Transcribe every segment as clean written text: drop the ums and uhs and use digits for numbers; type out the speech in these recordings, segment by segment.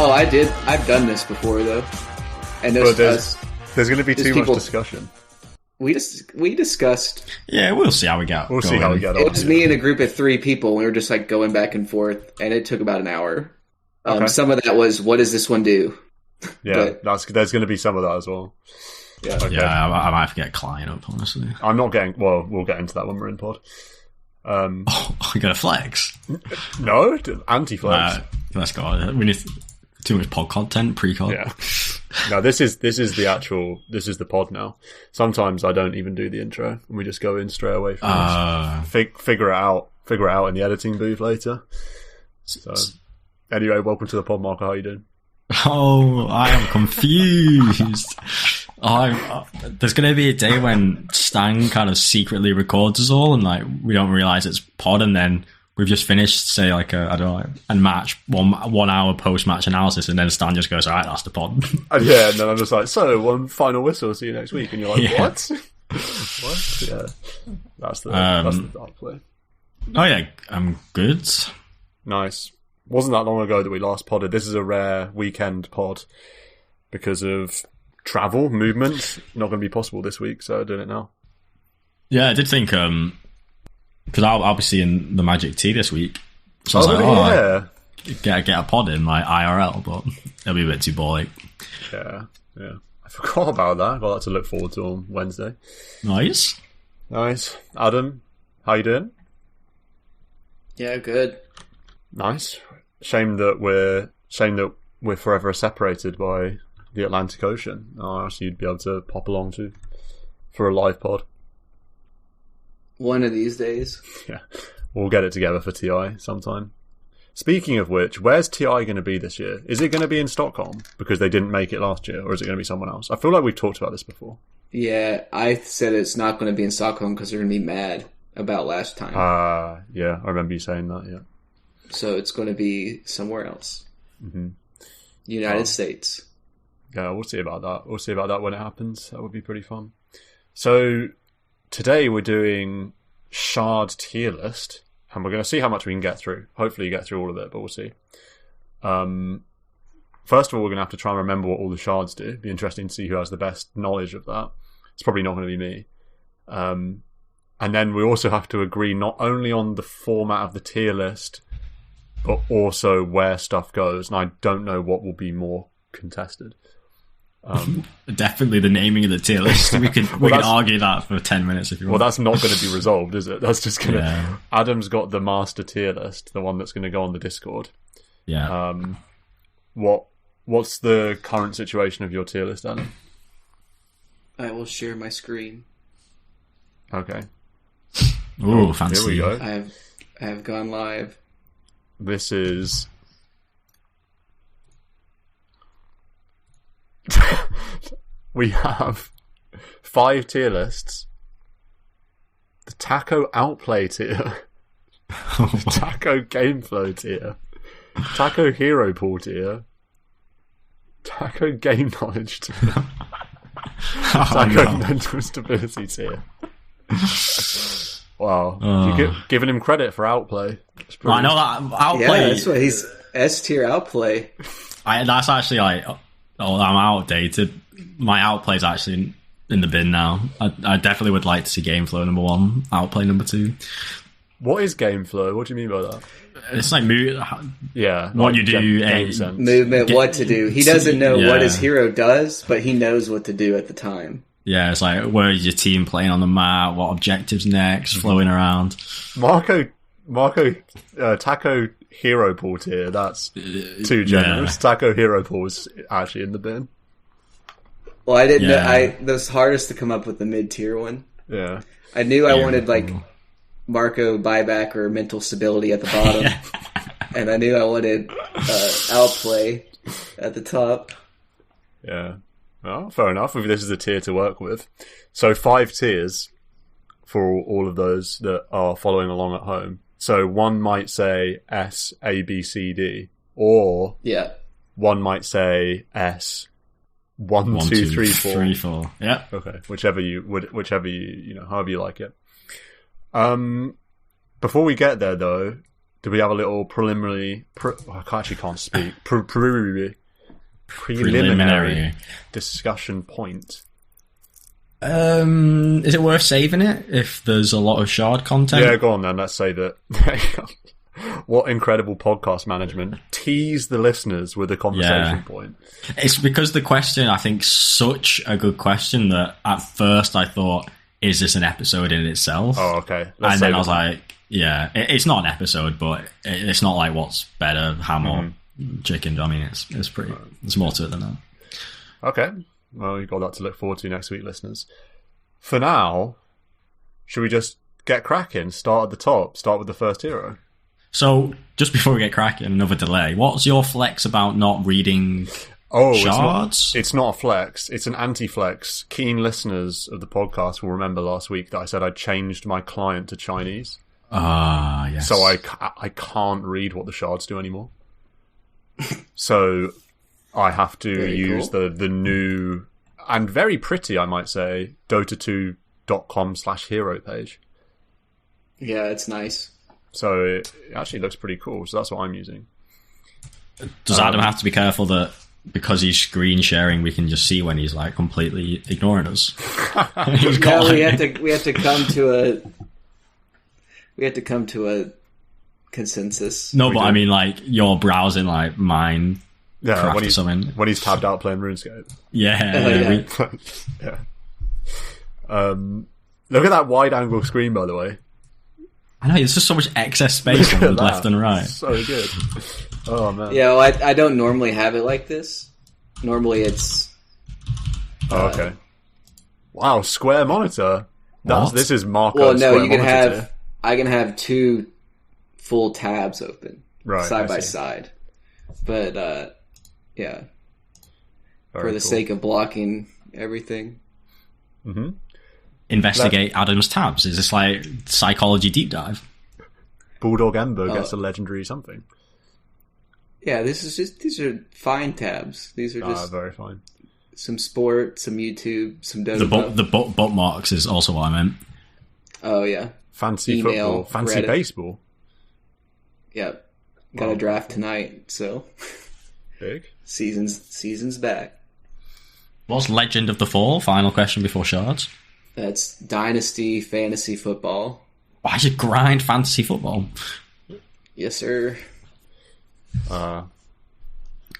Oh, I did. I've done this before though, and there's going to be too much discussion. We discussed. Yeah, we'll see how we get. We'll see how we get on. It was me and a group of 3 people. We were just like going back and forth, and it took about an hour. Okay. Some of that was, what does this one do? Yeah, there's going to be some of that as well. Yeah, okay. Yeah, I might have to get a client up, honestly. I'm not getting. Well, we'll get into that when we're in pod. You got a flex? No, anti-flex. Let's go. We need too much pod content, pre-con. Yeah. No, this is the pod now. Sometimes I don't even do the intro, and we just go in straight away from this. Figure it out in the editing booth later. So, anyway, welcome to the pod, Marco. How you doing? Oh, I am confused. There's going to be a day when Stan kind of secretly records us all, and like we don't realize it's pod, and then we've just finished, say, like a match, 1 hour post match analysis, and then Stan just goes, "All right, that's the pod." Yeah, and then I'm just like, "So, one final whistle. See you next week," and you're like, "What? What?" Yeah, that's the dark play. Oh yeah, I'm good. Nice. Wasn't that long ago that we last podded. This is a rare weekend pod because of travel, movement. Not going to be possible this week, so I'm doing it now. Yeah, I did think, because I'll be seeing the Magic Tea this week. So I was get a pod in my IRL, but it'll be a bit too boring. Yeah. I forgot about that. I've got that to look forward to on Wednesday. Nice. Adam, how you doing? Yeah, good. Nice. Shame that we're forever separated by the Atlantic Ocean. Actually, you'd be able to pop along for a live pod. One of these days. Yeah, we'll get it together for TI sometime. Speaking of which, where's TI going to be this year? Is it going to be in Stockholm because they didn't make it last year, or is it going to be someone else? I feel like we've talked about this before. Yeah, I said it's not going to be in Stockholm because they're going to be mad about last time. Yeah, I remember you saying that, yeah. So it's going to be somewhere else. Mm-hmm. United States. Yeah, we'll see about that. We'll see about that when it happens. That would be pretty fun. So today we're doing shard tier list, and we're going to see how much we can get through. Hopefully you get through all of it, but we'll see. First of all, we're going to have to try and remember what all the shards do. It'd be interesting to see who has the best knowledge of that. It's probably not going to be me. And then we also have to agree not only on the format of the tier list, but also where stuff goes. And I don't know what will be more contested. Definitely the naming of the tier list. We can argue that for 10 minutes if you want. Well, that's not going to be resolved, is it? That's just going to... Yeah. Adam's got the master tier list, the one that's going to go on the Discord. Yeah. What's the current situation of your tier list, Adam? I will share my screen. Okay. Ooh, fancy. Here we go. I have gone live. This is... We have 5 tier lists. The Takko Outplay tier. The Takko Gameflow tier. Takko Hero Pool tier. Takko Game Knowledge tier. Takko Mental Stability tier. Wow. You're giving him credit for Outplay. I know that Outplay. Yeah, that's what he's S tier Outplay. That's actually like, I'm outdated. My Outplay's actually in the bin now. I definitely would like to see Gameflow number 1, Outplay number 2. What is Gameflow? What do you mean by that? It's like what you do, movement, what to do. He doesn't know what his hero does, but he knows what to do at the time. Yeah, it's like, where is your team playing on the map? What objectives next? Flowing around. Takko Hero Pool tier. That's too generous. Yeah. Takko Hero Pool is actually in the bin. Well, I didn't know. It was hardest to come up with the mid-tier one. Yeah. I knew I wanted, like, Marco buyback or mental stability at the bottom. And I knew I wanted Outplay at the top. Yeah. Well, fair enough. This is a tier to work with. So 5 tiers for all of those that are following along at home. So one might say S, A, B, C, D. Or one might say S, 1, 2, 3, 4. 3, 4. Yeah. Okay. Whichever you, however you like it. Before we get there though, Do we have a little preliminary? I actually can't speak. Preliminary discussion point. Is it worth saving it if there's a lot of shard content? Yeah, go on then. Let's save it. What incredible podcast management. Tease the listeners with a conversation point. It's because the question, I think, such a good question that at first I thought, is this an episode in itself? Oh, okay. And then I was like, yeah, it's not an episode, but it's not like what's better, ham or chicken. I mean, it's pretty. There's more to it than that. Okay. Well, you've got that to look forward to next week, listeners. For now, should we just get cracking? Start at the top. Start with the first hero. So, just before we get cracking, another delay. What's your flex about not reading shards? It's not a flex. It's an anti-flex. Keen listeners of the podcast will remember last week that I said I changed my client to Chinese. Ah, yes. So I can't read what the shards do anymore. So I have to use the new and very pretty, I might say, DotA2.com/hero page. Yeah, it's nice. So it actually looks pretty cool. So that's what I'm using. Does Adam have to be careful that because he's screen sharing, we can just see when he's like completely ignoring us? No, we have to come to a consensus. No, but I mean, like, you're browsing like mine. Yeah, when he's tabbed out playing RuneScape. Yeah. Yeah. Look at that wide-angle screen, by the way. I know, there's just so much excess space on left and right. So good. Oh, man. Yeah, well, I don't normally have it like this. Normally it's... Oh, okay. Wow, square monitor. This is Marco. Well, no, square you can monitor have... I can have two full tabs open. Right, side by side. But, yeah. Very for the sake of blocking everything. Mm-hmm. Investigate Adam's tabs. Is this like psychology deep dive? Bulldog Ember gets a legendary something. Yeah, these are fine tabs. These are just very fine. Some sport, some YouTube, some DotA. The bookmarks is also what I meant. Oh yeah. Fancy Email, football, fancy Reddit. Baseball. Yep. Got a draft tonight, so big. Season's back. What's Legend of the Fall? Final question before shards. That's Dynasty Fantasy Football. Why you grind fantasy football? Yes, sir.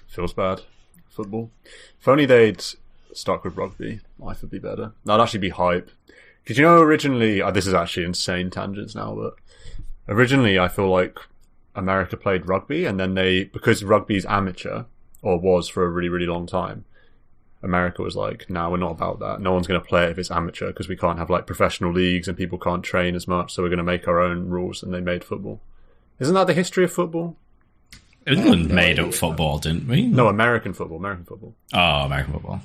Feels bad. Football. If only they'd stuck with rugby, life would be better. That'd actually be hype. Because, you know, originally... this is actually insane tangents now, but... Originally, I feel like America played rugby, and then because rugby's amateur, or was for a really, really long time, America was like, nah, we're not about that. No one's going to play it if it's amateur, because we can't have, like, professional leagues, and people can't train as much, so we're going to make our own rules, and they made football. Isn't that the history of football? England made up football, didn't we? No, American football. Oh, American football.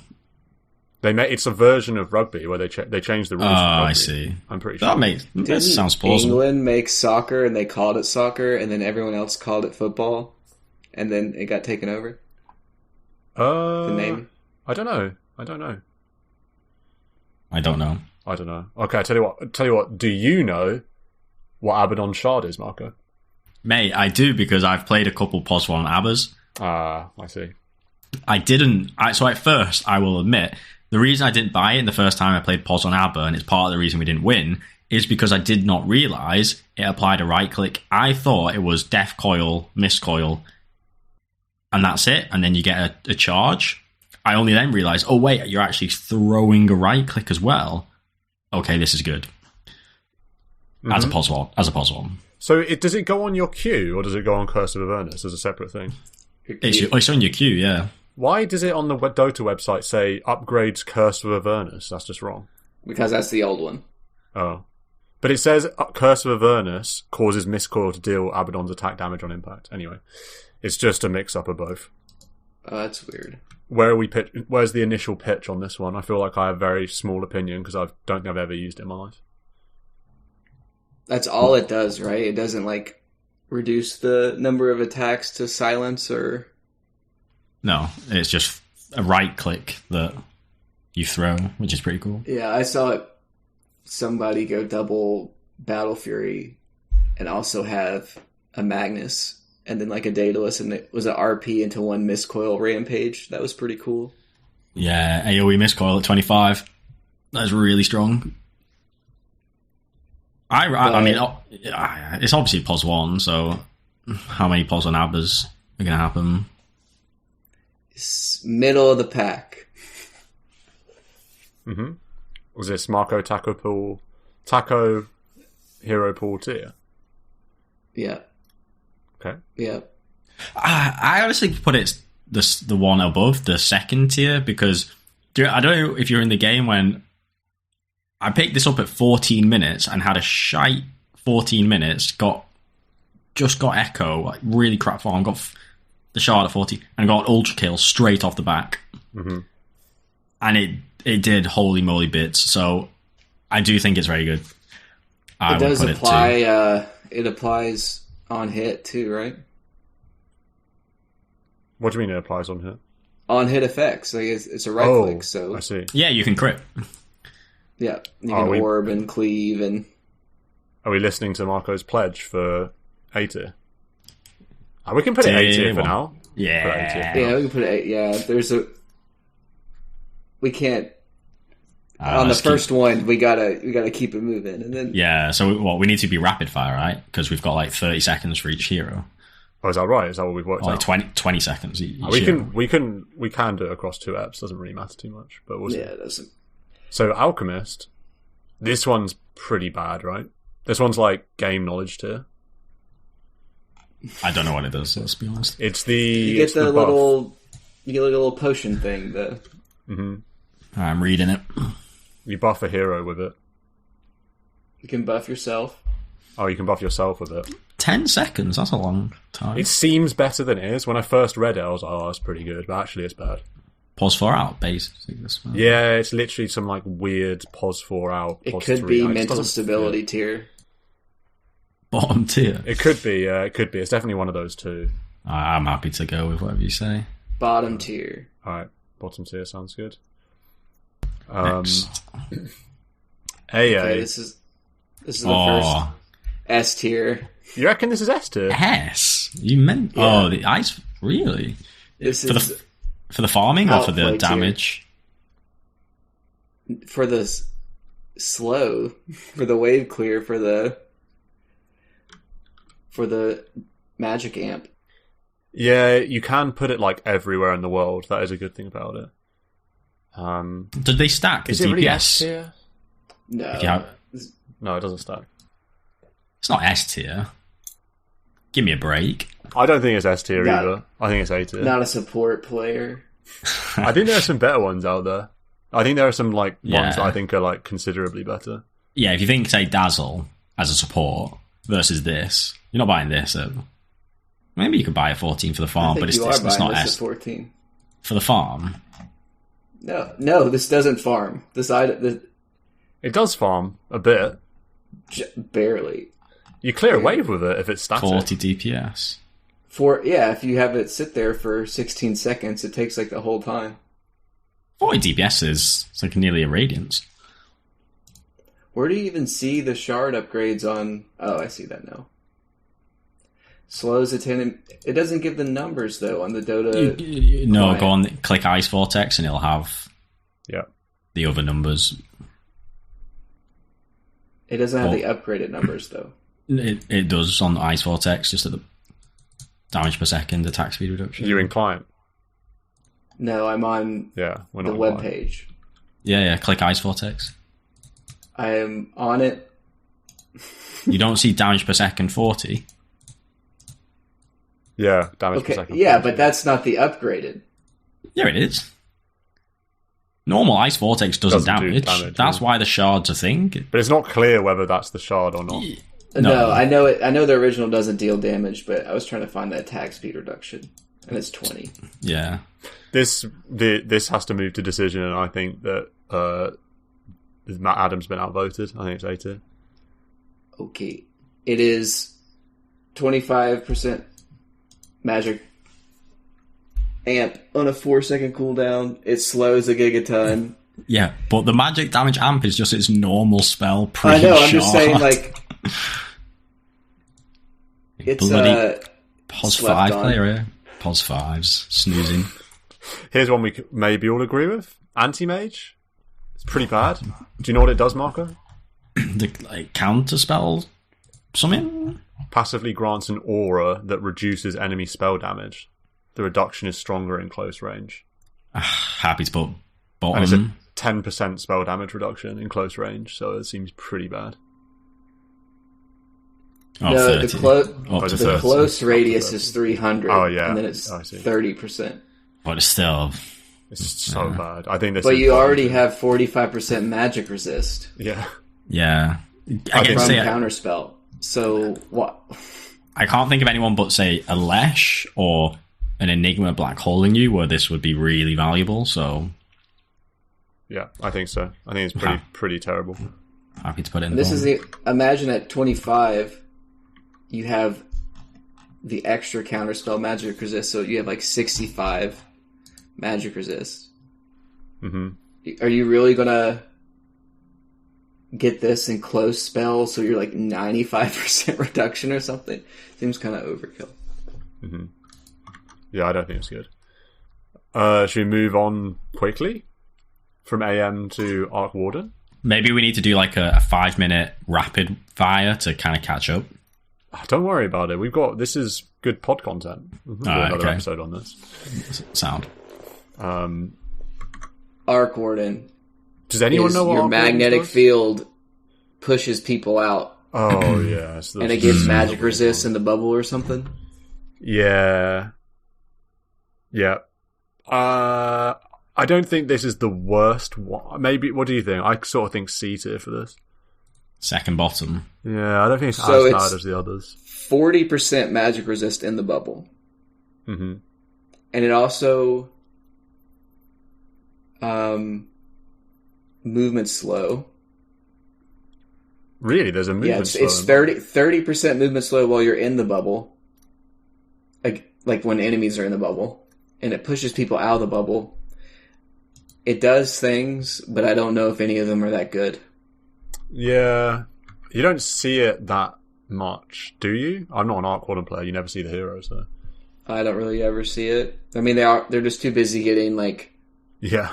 It's a version of rugby where they changed the rules. Oh, from rugby. I see. I'm pretty sure. That sounds plausible. England make soccer and they called it soccer, and then everyone else called it football, and then it got taken over. The name? I don't know. I don't know. Okay, I tell you what. Do you know what Abadon shard is, Marco? Mate, I do, because I've played a couple POS 1 Abbas. I see. I didn't... So at first, I will admit, the reason I didn't buy it the first time I played POS on Abba, and it's part of the reason we didn't win, is because I did not realise it applied a right-click. I thought it was Death Coil, Miss Coil, and that's it, and then you get a charge. I only then realised, oh wait, you're actually throwing a right-click as well. Okay, this is good. Mm-hmm. As a POS 1. So does it go on your queue, or does it go on Curse of Avernus as a separate thing? It's on your queue, yeah. Why does it on the DotA website say upgrades Curse of Avernus? That's just wrong. Because that's the old one. Oh. But it says Curse of Avernus causes Miscoil to deal Abadon's attack damage on impact. Anyway, it's just a mix-up of both. Oh, that's weird. Where's the initial pitch on this one? I feel like I have a very small opinion because I don't think I've ever used it in my life. That's all it does, right? It doesn't, like, reduce the number of attacks to silence or... No, it's just a right-click that you throw, which is pretty cool. Yeah, I saw somebody go double Battle Fury and also have a Magnus, and then like a Daedalus, and it was an RP into one Mistcoil Rampage. That was pretty cool. Yeah, AoE Mistcoil at 25. That's really strong. I mean, it's obviously POS 1, so how many POS on Abbas are going to happen? It's middle of the pack. Mm-hmm. Was this Marco Takko hero pool tier? Yeah. Okay. Yeah. I honestly put it the one above the second tier because I don't know if you're in the game when I picked this up at 14 minutes and had a shite 14 minutes, just got Echo, like really crap farm, got the shard at 40, and got an ultra kill straight off the back. Mm-hmm. And it did holy moly bits, so I do think it's very good. It does apply, it applies on hit too, right? What do you mean it applies on hit? On hit effects, like it's a right click, so... I see. Yeah, you can crit. Yeah, you can orb and cleave and... Are we listening to Marco's pledge for A tier? We can put it A tier for now. Yeah. Yeah, we can put it A. Yeah, there's a... We can't... on the first one, we gotta keep it moving, and then... Yeah, so we need to be rapid fire, right? Because we've got like 30 seconds for each hero. Oh, is that right? Is that what we've worked out? Like 20 seconds each we can do it across 2 eps. Doesn't really matter too much, but we'll see. Yeah, it doesn't. So Alchemist, this one's pretty bad, right? This one's like game knowledge tier. I don't know what it does. Let's be honest. It's the you get the little potion thing. I'm reading it. You buff a hero with it. You can buff yourself. Oh, you can buff yourself with it. 10 seconds. That's a long time. It seems better than it is. When I first read it, I was like, "Oh, that's pretty good," but actually, it's bad. POS 4 out, basically. Yeah, it's literally some like weird POS 4 out. It POS could 3 be out. mental stability tier. Bottom tier. It could be. It could be. It's definitely one of those two. I'm happy to go with whatever you say. Bottom tier. All right, bottom tier sounds good. Next. AA. Okay, this is the first S tier. You reckon this is S tier? S? You meant? Yeah. Oh, the ice. Really? This is for the farming or for the damage? Tier. For the slow, for the wave clear, for the magic amp. Yeah, you can put it like everywhere in the world. That is a good thing about it. Did they stack the is it DPS? Really S tier? No. No, it doesn't stack. It's not S tier. Give me a break. I don't think it's S tier either. I think it's A tier. Not a support player. I think there are some better ones out there. I think there are some like ones that I think are like considerably better. Yeah, if you think, say, Dazzle as a support versus this, you're not buying this. Maybe you could buy a 14 for the farm, but it's not S. 14 for the farm. No, this doesn't farm. It does farm a bit. Barely. You clear a wave with it if it's static. 40 DPS. If you have it sit there for 16 seconds, it takes like the whole time. 40 DPS is like nearly a radiance. Where do you even see the shard upgrades on... Oh, I see that now. Slows it in. It doesn't give the numbers, though, on the DotA... No, go on, click Ice Vortex, and it'll have the other numbers. It doesn't have the upgraded numbers, though. It does on the Ice Vortex, just at the damage per second, attack speed reduction. You're in client? No, I'm on the web page. Yeah, click Ice Vortex. I am on it. You don't see damage per second 40? Yeah, damage per second. Yeah, but that's not the upgraded. Yeah, it is. Normal Ice Vortex doesn't damage. That's why the shard's a thing. But it's not clear whether that's the shard or not. No, I know it. I know the original doesn't deal damage, but I was trying to find the attack speed reduction, and it's 20. Yeah. This has to move to decision, and I think that Matt Adams been outvoted. I think it's A tier. Okay. It is 25% magic amp on a 4-second cooldown. It slows a gigaton. Yeah, but the magic damage amp is just its normal spell I know, I'm just saying, like... It's bloody Pos slept 5 on. player here. Pos 5s, snoozing. Here's one we maybe all agree with. Anti-mage. It's pretty bad. Do you know what it does, Marco? The counter spell something? Passively grants an aura that reduces enemy spell damage. The reduction is stronger in close range. Happy to put And it's a bottom. 10% spell damage reduction in close range, so it seems pretty bad. Oh, No, 30. the Up to the 30. close radius 30. is 300. Oh, yeah. And then it's I see. 30%. But it's still... It's so bad. I think this But is you probably- already have 45% magic resist Yeah. Yeah. I from can say counterspell. So what? I can't think of anyone but, say, a Lesh or an Enigma black holing you where this would be really valuable, so Yeah, I think so. I think it's pretty terrible. happy to put it in This the is imagine at 25, you have the extra counterspell magic resist, so you have like 65 magic resist. Mm-hmm. Are you really gonna get this in close spell so you're like 95% reduction or something? Seems kind of overkill. Mm-hmm. Yeah, I don't think it's good. Should we move on quickly from AM to Arc Warden? Maybe we need to do like a 5-minute rapid fire to kind of catch up. Don't worry about it. This is good pod content. We'll do another okay. episode on this. Sound. Arc Warden. Does anyone is know what your Arc Warden magnetic does? field pushes people out, Oh, yeah. So and it gives magic resist in the bubble or something? Yeah. Yeah. I don't think this is the worst one. Maybe, what do you think? I sort of think C tier for this. Second bottom. Yeah, I don't think it's So as it's- bad as the others. 40% magic resist in the bubble. Mm-hmm. And it also movement slow. Really? There's a movement Yeah, it's slow. 30% movement slow while you're in the bubble. Like when enemies are in the bubble. And it pushes people out of the bubble. It does things, but I don't know if any of them are that good. Yeah. You don't see it that much, do you? I'm not an Arc Warden player. You never see the heroes, though. I don't really ever see it. I mean, they're just too busy getting like Yeah.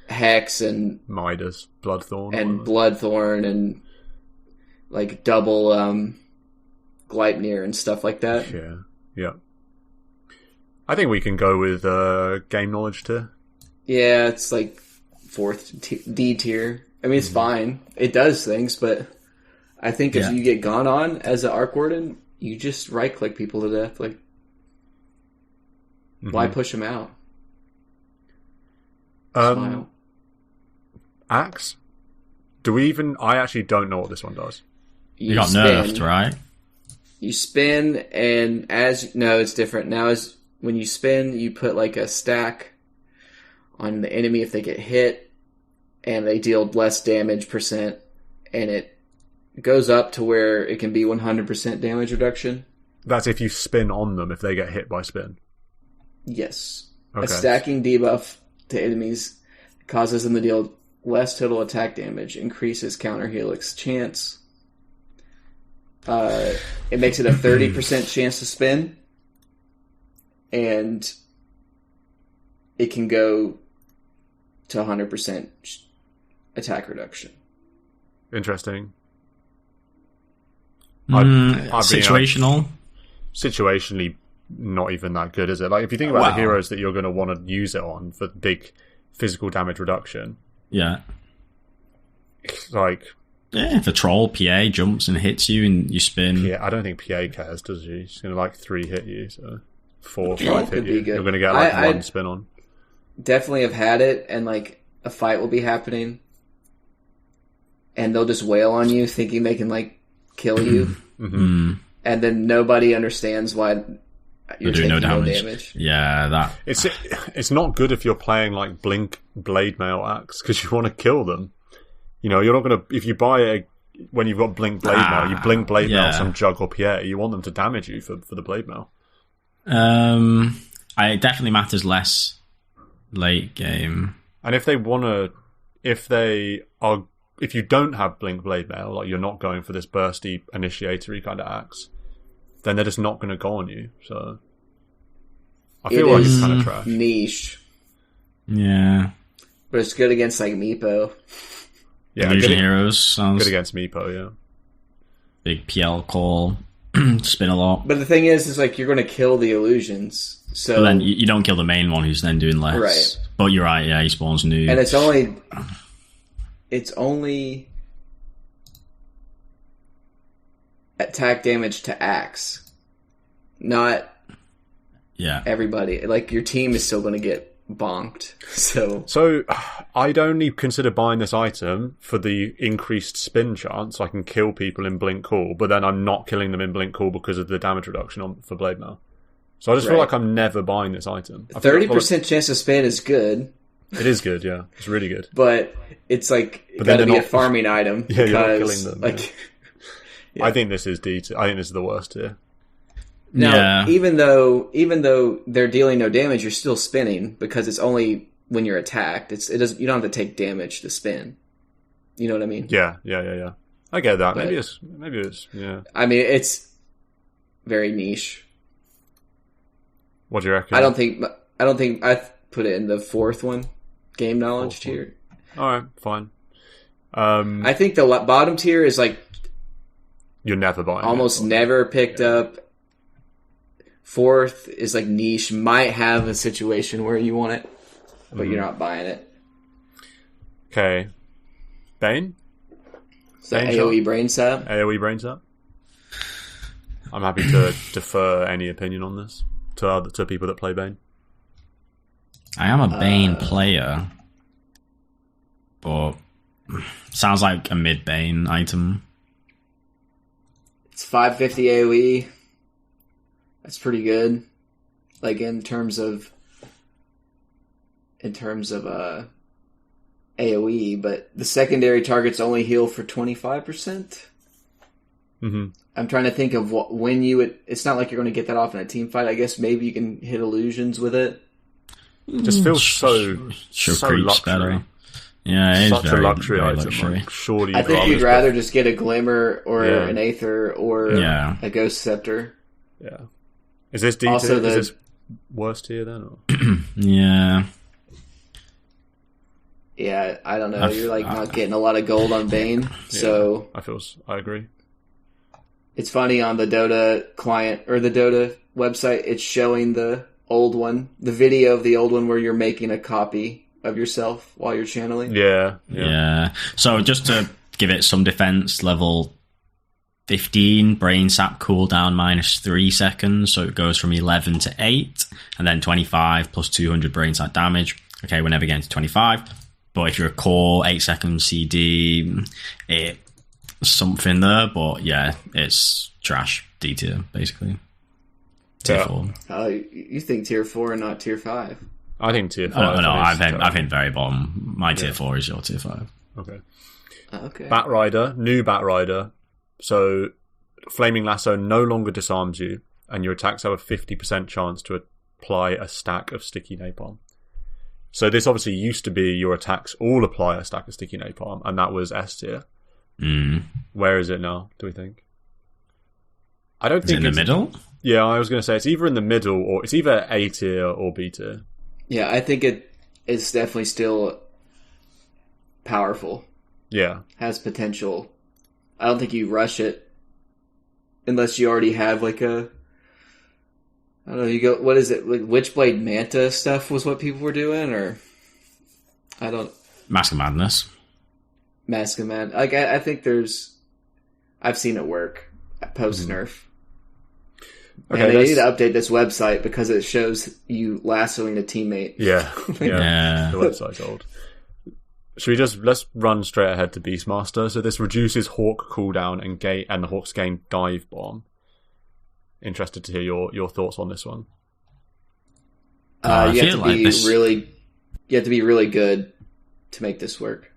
Hex and Midas, Bloodthorn. and whatever. Bloodthorn and like double Gleipnir and stuff like that. Yeah. Yeah. I think we can go with game knowledge tier. Yeah, it's like D tier. I mean, it's fine. It does things, but I think as you get gone on as an Arc Warden, you just right click people to death. Like, why push them out? Smile. Aghs? Do we even... I actually don't know what this one does. You got nerfed, right? You spin, and no, it's different. Now, as when you spin, you put like a stack on the enemy if they get hit, and they deal less damage %, and it goes up to where it can be 100% damage reduction. That's if you spin on them, if they get hit by spin. Yes. Okay. A stacking debuff to enemies causes them to deal less total attack damage, increases counter helix chance. It makes it a 30% chance to spin, and it can go to 100% attack reduction. Interesting. Situational. Situationally, not even that good, is it? Like, if you think about the heroes that you're going to want to use it on for big physical damage reduction, Yeah. like... Yeah, if a troll PA jumps and hits you and you spin. Yeah, I don't think PA cares, does she? She's going to, 3 hit you, so 4 or 5 Yeah, hit could you. be good. You're going to get, I 1 spin on. Definitely have had it, and, a fight will be happening, and they'll just wail on you, thinking they can, kill you. Mm. And then nobody understands why you're taking doing no no damage. damage. Yeah, that. It's not good if you're playing, Blink Blade Mail Axe, because you want to kill them. You know, you're not going to... If you buy it when you've got Blink Blade Mail, you Blink Blade Mail some Jug or PA, you want them to damage you for the Blade Mail. It definitely matters less late game. And if they want to... If you don't have Blink Blade Mail, you're not going for this bursty, initiatory kind of axe, then they're just not going to go on you. So I feel like it's kind of trash. Niche. Yeah. But it's good against like Meepo. Yeah, Illusion Heroes sounds good against Meepo, yeah. Big PL call. Spin a lot. But the thing is like you're going to kill the illusions. So but then you don't kill the main one who's then doing less. Right. But you're right, yeah, he spawns new. And it's only attack damage to Aghs. Not everybody. Like your team is still going to get bonked. So I'd only consider buying this item for the increased spin chance. So I can kill people in Blink Call, but then I'm not killing them in Blink Call because of the damage reduction for Blade Mail. So I just feel like I'm never buying this item. 30% chance to spin is good. It is good, yeah. It's really good. But it's like it got to be a farming item. Yeah, because, you're not killing them. Like, I think this is D2. I think this is the worst tier. Now, even though they're dealing no damage, you're still spinning because it's only when you're attacked. You don't have to take damage to spin. You know what I mean? Yeah. I get that. But, maybe it's yeah. I mean, it's very niche. What do you reckon? I don't think I put it in the fourth one, game knowledge tier. All right, fine. I think the bottom tier is like you're never buying. Almost never picked up. Fourth is like niche. Might have a situation where you want it, but you're not buying it. Okay. Bane? Is that AoE brain sap? AoE brain sap? I'm happy to defer any opinion on this to people that play Bane. I am a Bane player, but sounds like a mid Bane item. It's 550 AoE. That's pretty good. Like in terms of AoE, but the secondary targets only heal for 25%. Mm-hmm. I'm trying to think of when you would. It's not like you're going to get that off in a team fight. I guess maybe you can hit illusions with it. It just feels so luxury. Better. Yeah, it such is a luxury very item. luxury. Like, surely I think you'd rather just get a glimmer or an aether or a ghost scepter. Yeah. Is this D tier? Is this worst tier then? Or? Yeah. Yeah, I don't know. You're like not getting a lot of gold on Bane, so I agree. It's funny on the DotA client or the DotA website. It's showing the old one, the video of the old one where you're making a copy of yourself while you're channeling. Yeah. So just to give it some defense, level 15 brain sap cooldown -3 seconds, so it goes from 11 to 8, and then 25 plus 200 brain sap damage. Okay, we're never getting to 25, but if you're a core 8 seconds CD, it's something there. But yeah, it's trash. D tier basically. Tier 4. Oh, you think tier 4 and not tier 5? I think tier 5. No, I've hit very bottom. My tier 4 is your tier 5. Okay. Okay. New Batrider. So, Flaming Lasso no longer disarms you, and your attacks have a 50% chance to apply a stack of sticky napalm. So this obviously used to be your attacks all apply a stack of sticky napalm, and that was S tier. Where is it now, do we think? I don't think it's in the middle? Yeah, I was going to say it's either in the middle, or it's either A tier or B tier. Yeah, I think it's definitely still powerful. Yeah. Has potential. I don't think you rush it unless you already have like a. I don't know. You go. What is it? Like Witchblade Manta stuff was what people were doing, or I don't. Mask of Madness. Mask of Madness. Like I think there's. I've seen it work post nerf. Okay, and they need to update this website because it shows you lassoing a teammate. Yeah. The website's old. Let's run straight ahead to Beastmaster. So this reduces Hawk cooldown and the Hawks gain dive bomb. Interested to hear your thoughts on this one. You have to be really good to make this work.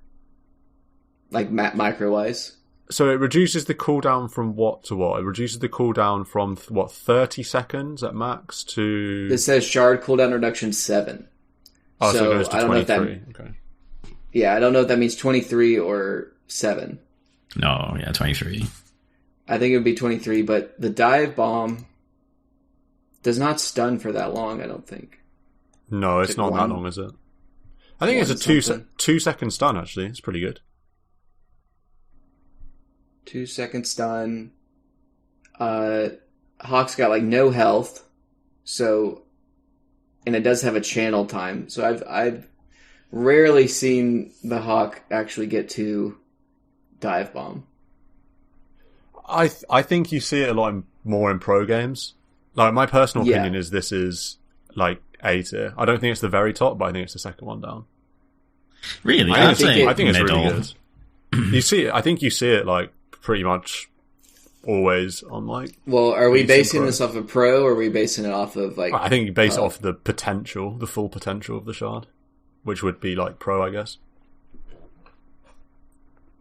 Like micro wise. So it reduces the cooldown from what to what? It reduces the cooldown from 30 seconds at max to. It says shard cooldown reduction 7. Oh, so it goes to 23. Okay. Yeah, I don't know if that means 23 or 7. No, yeah, 23. I think it would be 23, but the dive bomb does not stun for that long, I don't think. No, it's not that long, is it? I think it's a 2-second stun, actually. It's pretty good. 2-second stun. Hawk's got like no health, so, and it does have a channel time. So I've rarely seen the Hawk actually get to dive bomb. I think you see it a lot more in pro games. Like, my personal opinion is this is like A tier. I don't think it's the very top, but I think it's the second one down. Really? I think it's really good. You see it. I think you see it like pretty much always on like. Well, are we basing this off of pro, or are we basing it off of like? I think you base it off the potential, the full potential of the shard, which would be like pro, I guess.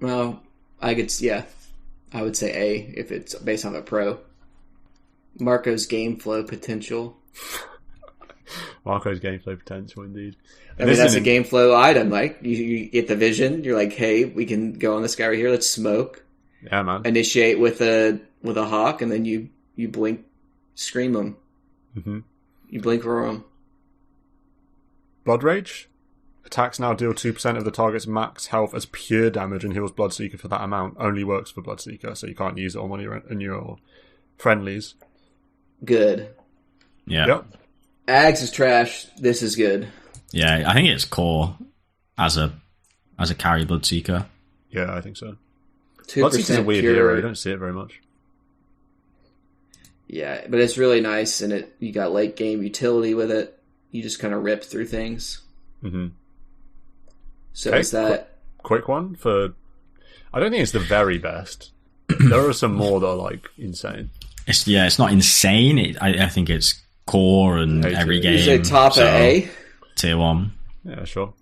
Well, I would say A if it's based off of pro. Marco's game flow potential. Marco's game flow potential, indeed. I mean, that's a game flow item. Like, you get the vision. You're like, hey, we can go on this guy right here. Let's smoke. Yeah, man. Initiate with a hawk, and then you blink, scream him. Mm-hmm. You blink roar him. Blood Rage. Attacks now deal 2% of the target's max health as pure damage and heals Bloodseeker for that amount. Only works for Bloodseeker, so you can't use it on one of your friendlies. Good. Yeah. Yep. Aghs is trash. This is good. Yeah, I think it's core as a carry Bloodseeker. Yeah, I think so. 2% Bloodseeker's a weird pure. hero. You don't see it very much. Yeah, but it's really nice, and you got late game utility with it. You just kind of rip through things. Mm-hmm. So is that quick one for? I don't think it's the very best. There are some more that are like insane. It's not insane. I think it's core and every game. You say top of A? Tier 1. Yeah, sure.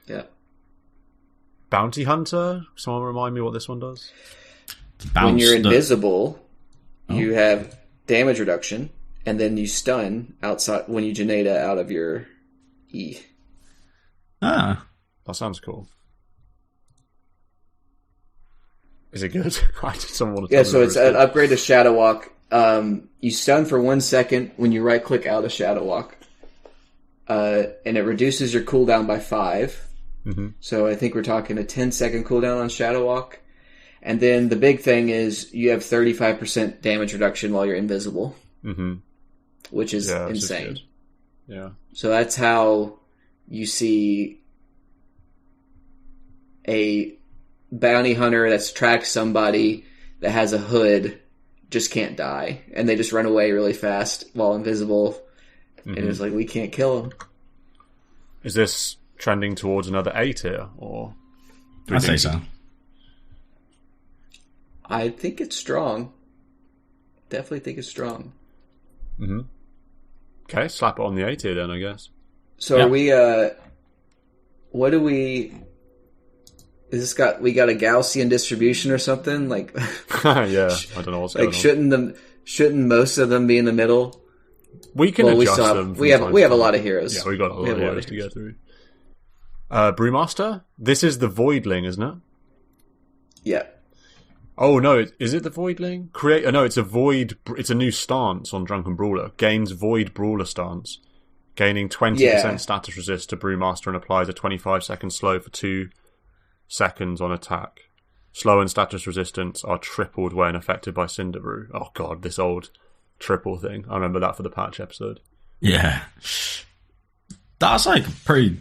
Yeah. Bounty Hunter. Someone remind me what this one does. When you're invisible, you have damage reduction, and then you stun outside when you Janata out of your E. Ah. That sounds cool. Is it good? I just don't want to. Yeah, so it's an upgrade to Shadow Walk. You stun for 1 second when you right click out of Shadow Walk, and it reduces your cooldown by 5. Mm-hmm. So I think we're talking a 10-second cooldown on Shadow Walk, and then the big thing is you have 35% damage reduction while you're invisible, which is insane. Yeah. So that's how you see a bounty hunter that's tracked somebody that has a hood just can't die, and they just run away really fast while invisible, and it's like, we can't kill them. Is this trending towards another A tier, or? I'd say so. I think it's strong. Definitely think it's strong. Mm-hmm. Okay, slap it on the A tier then, I guess. So are we? What do we? Is this we got a Gaussian distribution or something? Like, yeah, I don't know what's going on. Shouldn't most of them be in the middle? We can adjust them. We have a lot of heroes. Yeah, we got a lot of heroes to go through. Brewmaster. This is the Voidling, isn't it? Yeah. Oh no! Is it the Voidling? No, it's a Void. It's a new stance on Drunken Brawler. Gains Void Brawler stance, gaining 20% status resist to Brewmaster and applies a 25-second slow for 2 seconds on attack. Slow and status resistance are tripled when affected by Cinder Brew. Oh god, this old triple thing. I remember that for the patch episode. Yeah. That's like a pretty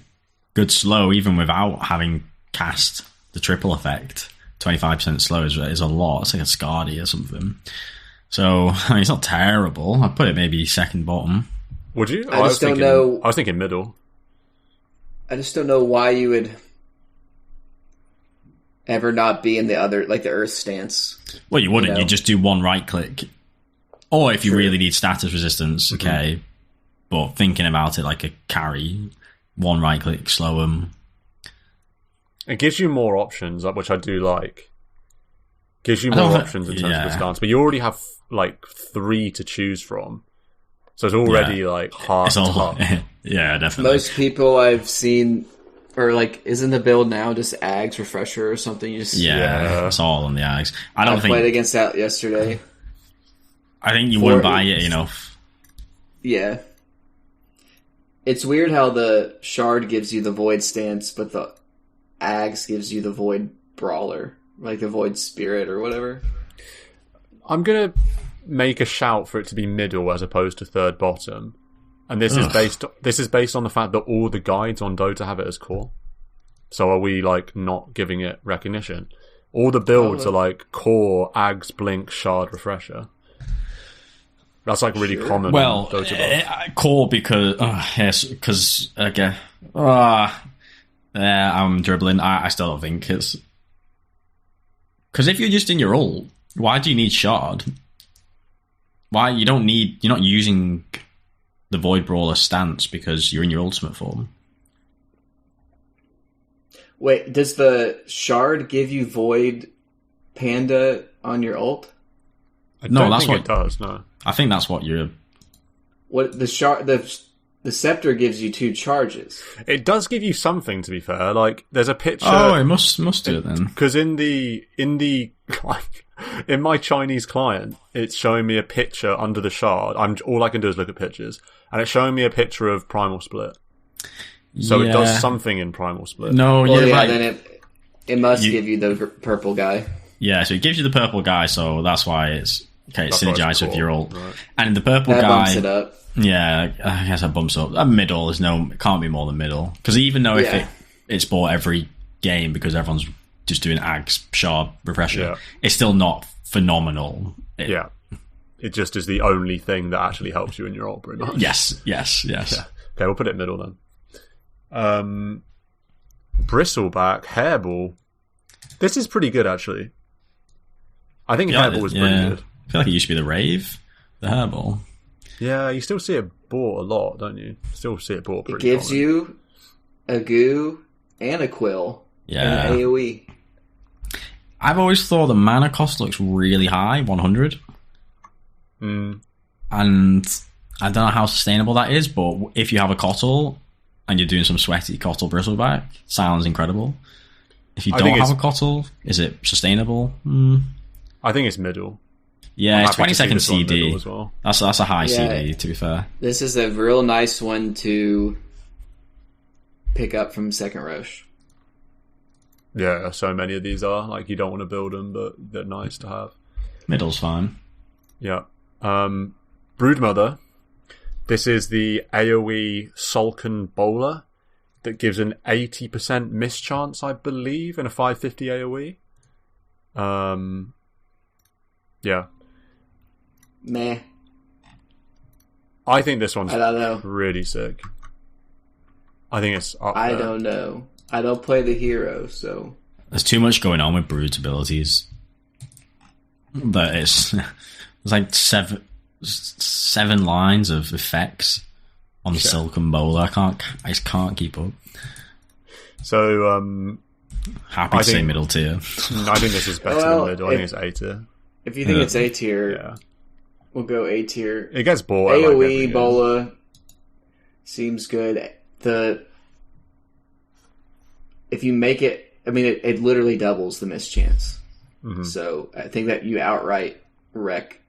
good slow, even without having cast the triple effect. 25% slow is a lot. It's like a Scardy or something. So, I mean, it's not terrible. I'd put it maybe second bottom. Would you? I just don't know. I was thinking middle. I just don't know why you would ever not be in the other, like the Earth stance. Well, you wouldn't. You just do one right click. Or if you really need status resistance, okay. But thinking about it like a carry, one right click, slow them. It gives you more options, which I do like. Gives you more options in terms of the stance, but you already have like 3 to choose from, so it's already like hard. Yeah, definitely. Most people I've seen or like isn't the build now just Aghs refresher or something? You just it's all on the Aghs. I played against that yesterday. I think you wouldn't buy it enough. Yeah. It's weird how the Shard gives you the Void stance, but the Aghs gives you the Void Brawler, like the Void Spirit or whatever. I'm gonna make a shout for it to be middle as opposed to third bottom, and this is based on the fact that all the guides on DotA have it as core. So are we like not giving it recognition? All the builds are like core, Aghs, blink, shard, refresher. That's like really common. Well, core because I'm dribbling. I still don't think it's because if you're just in your ult, why do you need shard? Why you're not using the Void Brawler stance because you're in your ultimate form. Wait, does the Shard give you Void Panda on your ult? No, that's what it does. No, I think that's what you're. What the Shard the Scepter gives you 2 charges. It does give you something, to be fair. Like there's a picture. Oh, it must do it then. Because in my Chinese client, it's showing me a picture under the shard. All I can do is look at pictures, and it's showing me a picture of Primal Split. So it does something in Primal Split. No, right. Then it must give you the purple guy. Yeah, so it gives you the purple guy, so that's why it's synergized with your ult. Right. And the purple that guy bumps it up. Yeah, I guess that bumps up. Middle it can't be more than middle. Because even though if it's bought every game because everyone's just doing Aghs, shard, refresher, it's still not phenomenal. It just is the only thing that actually helps you in your ult, pretty much. Yes. Yeah. Okay, we'll put it middle then. Bristleback, Hairball. This is pretty good, actually. I think Hairball is pretty good. I feel like it used to be the Rave, the Hairball. Yeah, you still see it bought a lot, don't you? Still see it bought pretty It gives you a goo and a quill and an AoE. I've always thought the mana cost looks really high, 100. And I don't know how sustainable that is, but if you have a Cottle and you're doing some sweaty Cottle Bristleback, sounds incredible. If you don't have a Cottle, is it sustainable? I think it's middle. Yeah, it's 20-second CD. As well. That's a high CD, to be fair. This is a real nice one to pick up from second Roche. Yeah, so many of these are. Like, you don't want to build them, but they're nice to have. Middle's fine. Yeah. Broodmother. This is the AoE Sulcan Bowler that gives an 80% miss chance, I believe, in a 550 AoE. Yeah. Meh. I think this one's I don't know. really sick. I think it's up I there. don't know. I don't play the hero, so... There's too much going on with Brood's abilities. But it's like seven lines of effects on the Silken Bowler. I just can't keep up. So, happy to say middle tier. I think this is better than middle. I think it's A tier. If you think it's A tier, we'll go A tier. It gets bored. AoE Bola seems good. If you make it, I mean, it literally doubles the miss chance. Mm-hmm. So I think that you outright wreck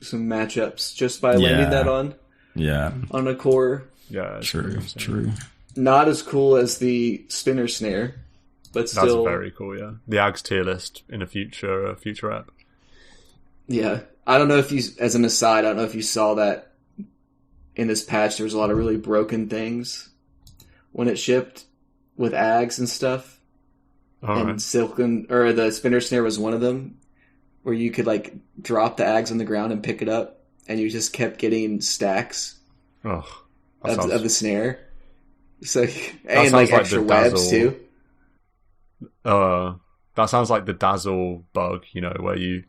some matchups just by landing that on a core. Yeah, true. Not as cool as the spinner snare, but still that's very cool. Yeah, the Aghs tier list in a future app. Yeah, I don't know if you, as an aside, I don't know if you saw that in this patch. There was a lot of really broken things when it shipped with Aghs and stuff. And Silken, or the spinner snare was one of them, where you could like drop the Aghs on the ground and pick it up, and you just kept getting stacks of the snare. So and like extra webs too. That sounds like the Dazzle bug, where you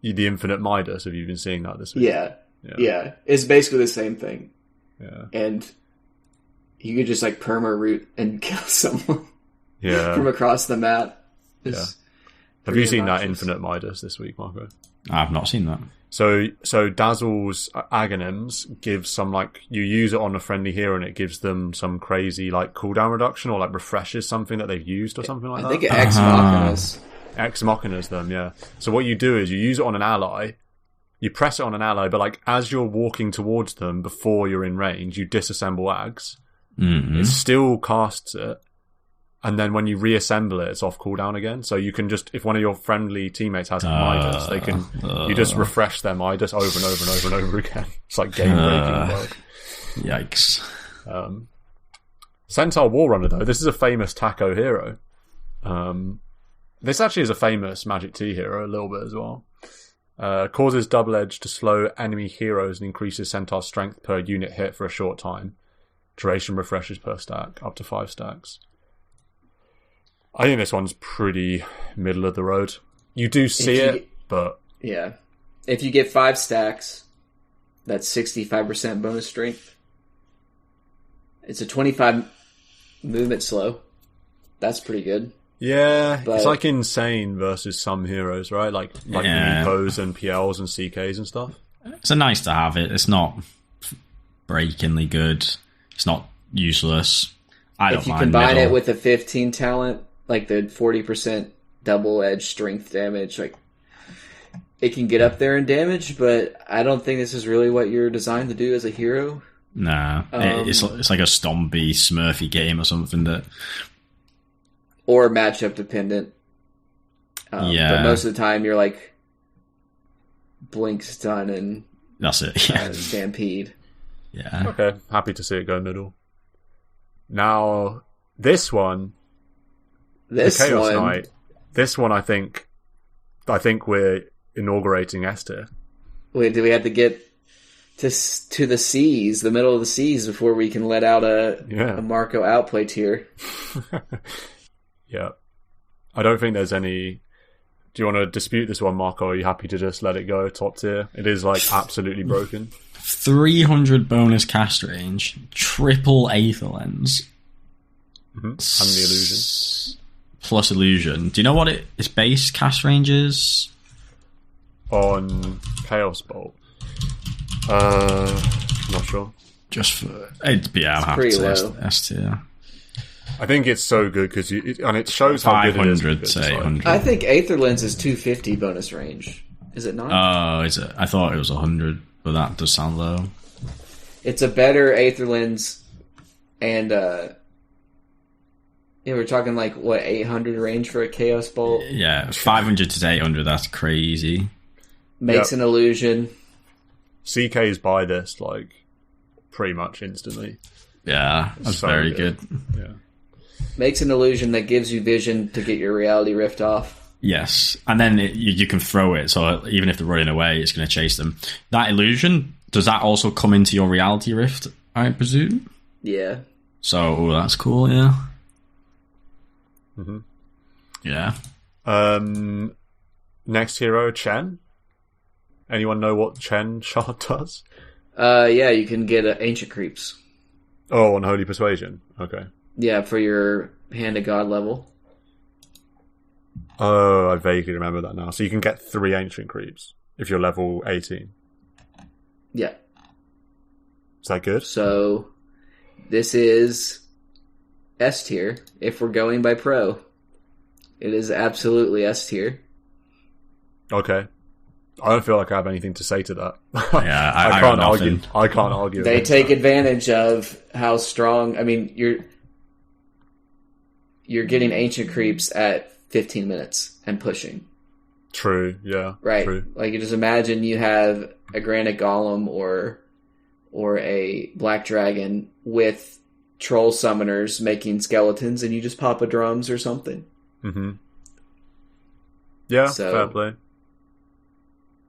the infinite Midas. Have you been seeing that this week? Yeah. It's basically the same thing. Yeah, and you could just like perma root and kill someone. Yeah, from across the map. Have you seen that Infinite Midas this week, Marco? I've not seen that. So Dazzle's Aghanims gives some, like, you use it on a friendly hero and it gives them some crazy, like, cooldown reduction or, like, refreshes something that they've used or something like that. I think it Ex Machinas. Ex Machinas them, yeah. So what you do is you use it on an ally, you press it on an ally, but, like, as you're walking towards them before you're in range, you disassemble Aghs. Mm-hmm. It still casts it. And then when you reassemble it, it's off cooldown again. So you can just, if one of your friendly teammates has Midas, they can, you just refresh their Midas over and over and over and over again. It's like game breaking work. Yikes. Centaur Warrunner, though, this is a famous Takko hero. This actually is a famous Magic T hero a little bit as well. Causes double edge to slow enemy heroes and increases Centaur's strength per unit hit for a short time. Duration refreshes per stack, up to 5 stacks. I think this one's pretty middle of the road. You do see it, but... Yeah. If you get 5 stacks, that's 65% bonus strength. It's a 25 movement slow. That's pretty good. Yeah, but... it's like insane versus some heroes, right? Like Mikos and PLs and CKs and stuff. It's a nice to have it. It's not breakingly good. It's not useless. I don't mind. If you combine it with a 15 talent, like the 40% double edge strength damage, like it can get up there in damage, but I don't think this is really what you're designed to do as a hero. Nah, it's like a Stompy Smurfy game or something that... Or matchup dependent. Yeah. But most of the time you're like blink, stun, and that's it. Yeah. Stampede. Yeah. Okay, happy to see it go middle. Now, this one... the Chaos Knight. This one, I think we're inaugurating S tier. Wait, do we have to get to the seas, the middle of the seas, before we can let out a Marco outplay tier? Yeah. I don't think there's any... Do you want to dispute this one, Marco, or are you happy to just let it go top tier? It is, like, absolutely broken. 300 bonus cast range, triple Aether Lens. Mm-hmm. And the illusion. Plus illusion. Do you know what its base cast range is? On Chaos Bolt. Not sure. Just for... I'm happy to say S tier. I think it's so good because it shows how good it is. 500 to 800. I think Aether Lens is 250 bonus range. Is it not? Oh, is it? I thought it was 100, but that does sound low. It's a better Aether Lens, and we're talking like what 800 range for a Chaos Bolt. Yeah, 500 to 800. That's crazy. Makes an illusion. CKs buy this like pretty much instantly. Yeah, that's so very good. Yeah. Makes an illusion that gives you vision to get your reality rift off. Yes, and then you can throw it, so even if they're running away, it's going to chase them. That illusion, does that also come into your reality rift, I presume? Yeah. So, that's cool, yeah. Mm-hmm. Yeah. Next hero, Chen. Anyone know what Chen shard does? Yeah, you can get Ancient Creeps. Oh, Unholy Persuasion. Okay. Yeah, for your Hand of God level. Oh, I vaguely remember that now. So you can get 3 Ancient Creeps if you're level 18. Yeah. Is that good? So, this is S tier if we're going by pro. It is absolutely S tier. Okay. I don't feel like I have anything to say to that. Yeah, I can't argue. I can't argue. They take advantage of how strong. I mean, you're getting Ancient Creeps at 15 minutes and pushing. True. Yeah. Right. True. Like you just imagine you have a Granite Golem or a Black Dragon with troll summoners making skeletons, and you just pop a drums or something. Mm-hmm. Yeah. Fair play.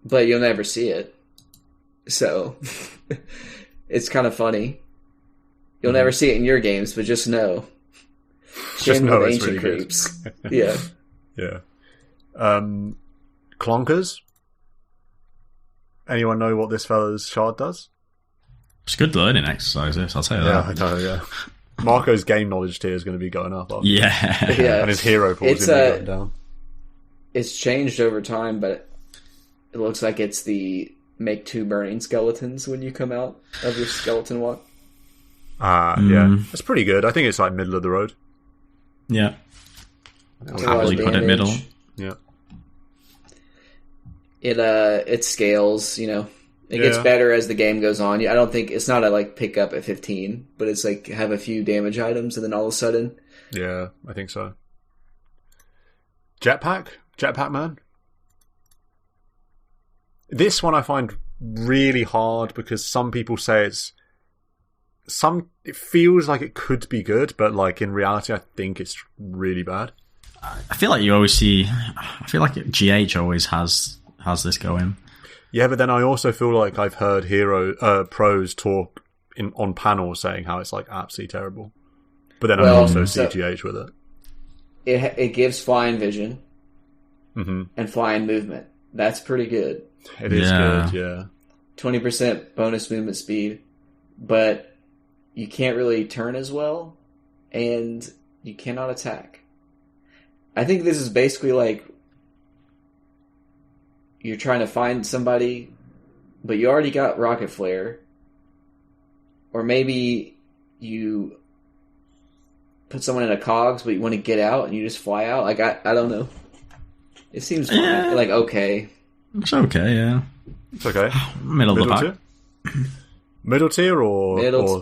But you'll never see it. So, it's kind of funny. You'll never see it in your games, but just know. Just know it's Ancient really Creeps. Good. Yeah. Yeah. Clonkers? Anyone know what this fella's shard does? It's good learning exercise, this, I'll tell you that. Yeah, I know, yeah. Marco's game knowledge tier is going to be going up. Yeah. Yeah. And his hero pool is going to be going down. it's changed over time, but it looks like it's the make 2 burning skeletons when you come out of your skeleton walk. Yeah, that's pretty good. I think it's like middle of the road. Yeah, happily put it middle. Yeah, it scales. It gets better as the game goes on. I don't think it's not a like pick up at 15, but it's like have a few damage items and then all of a sudden. Yeah, I think so. Jetpack Man. This one I find really hard because some people say it feels like it could be good, but like in reality I think it's really bad. I feel like I feel like GH always has this going. Yeah, but then I also feel like I've heard pros talk on panels saying how it's like absolutely terrible. But then I also see GH with it. It gives flying vision and flying movement. That's pretty good. It is good, yeah. 20% bonus movement speed, but you can't really turn as well, and you cannot attack. I think this is basically like you're trying to find somebody, but you already got rocket flare, or maybe you put someone in a cogs, but you want to get out and you just fly out. Like I don't know. It seems like okay. It's okay, yeah. It's okay. Middle of the pack. Middle tier or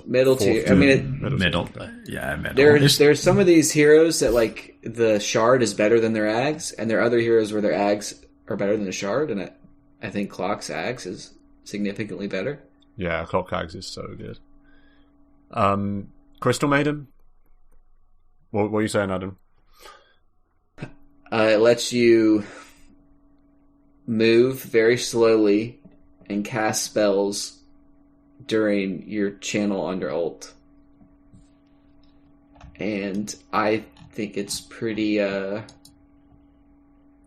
middle tier? I mean, middle. Yeah, middle. There's some of these heroes that like the shard is better than their Aghs, and there are other heroes where their Aghs are better than the shard, and I think Clock's Aghs is significantly better. Yeah, Clock Aghs is so good. Crystal Maiden. What are you saying, Adam? It lets you move very slowly and cast spells during your channel under ult. And I think it's pretty and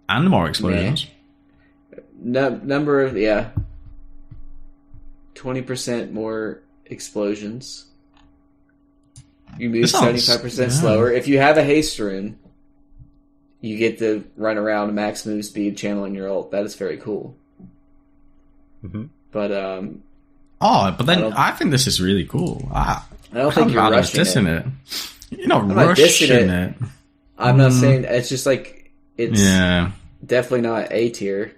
more explosions. Number of 20% more explosions. You move 75% slower. If you have a haste rune, you get to run around max move speed channeling your ult. That is very cool. Mm-hmm. But but then I think this is really cool. I don't think you're rushing it. You're not rushing it. I'm not saying it's just like it's definitely not A tier.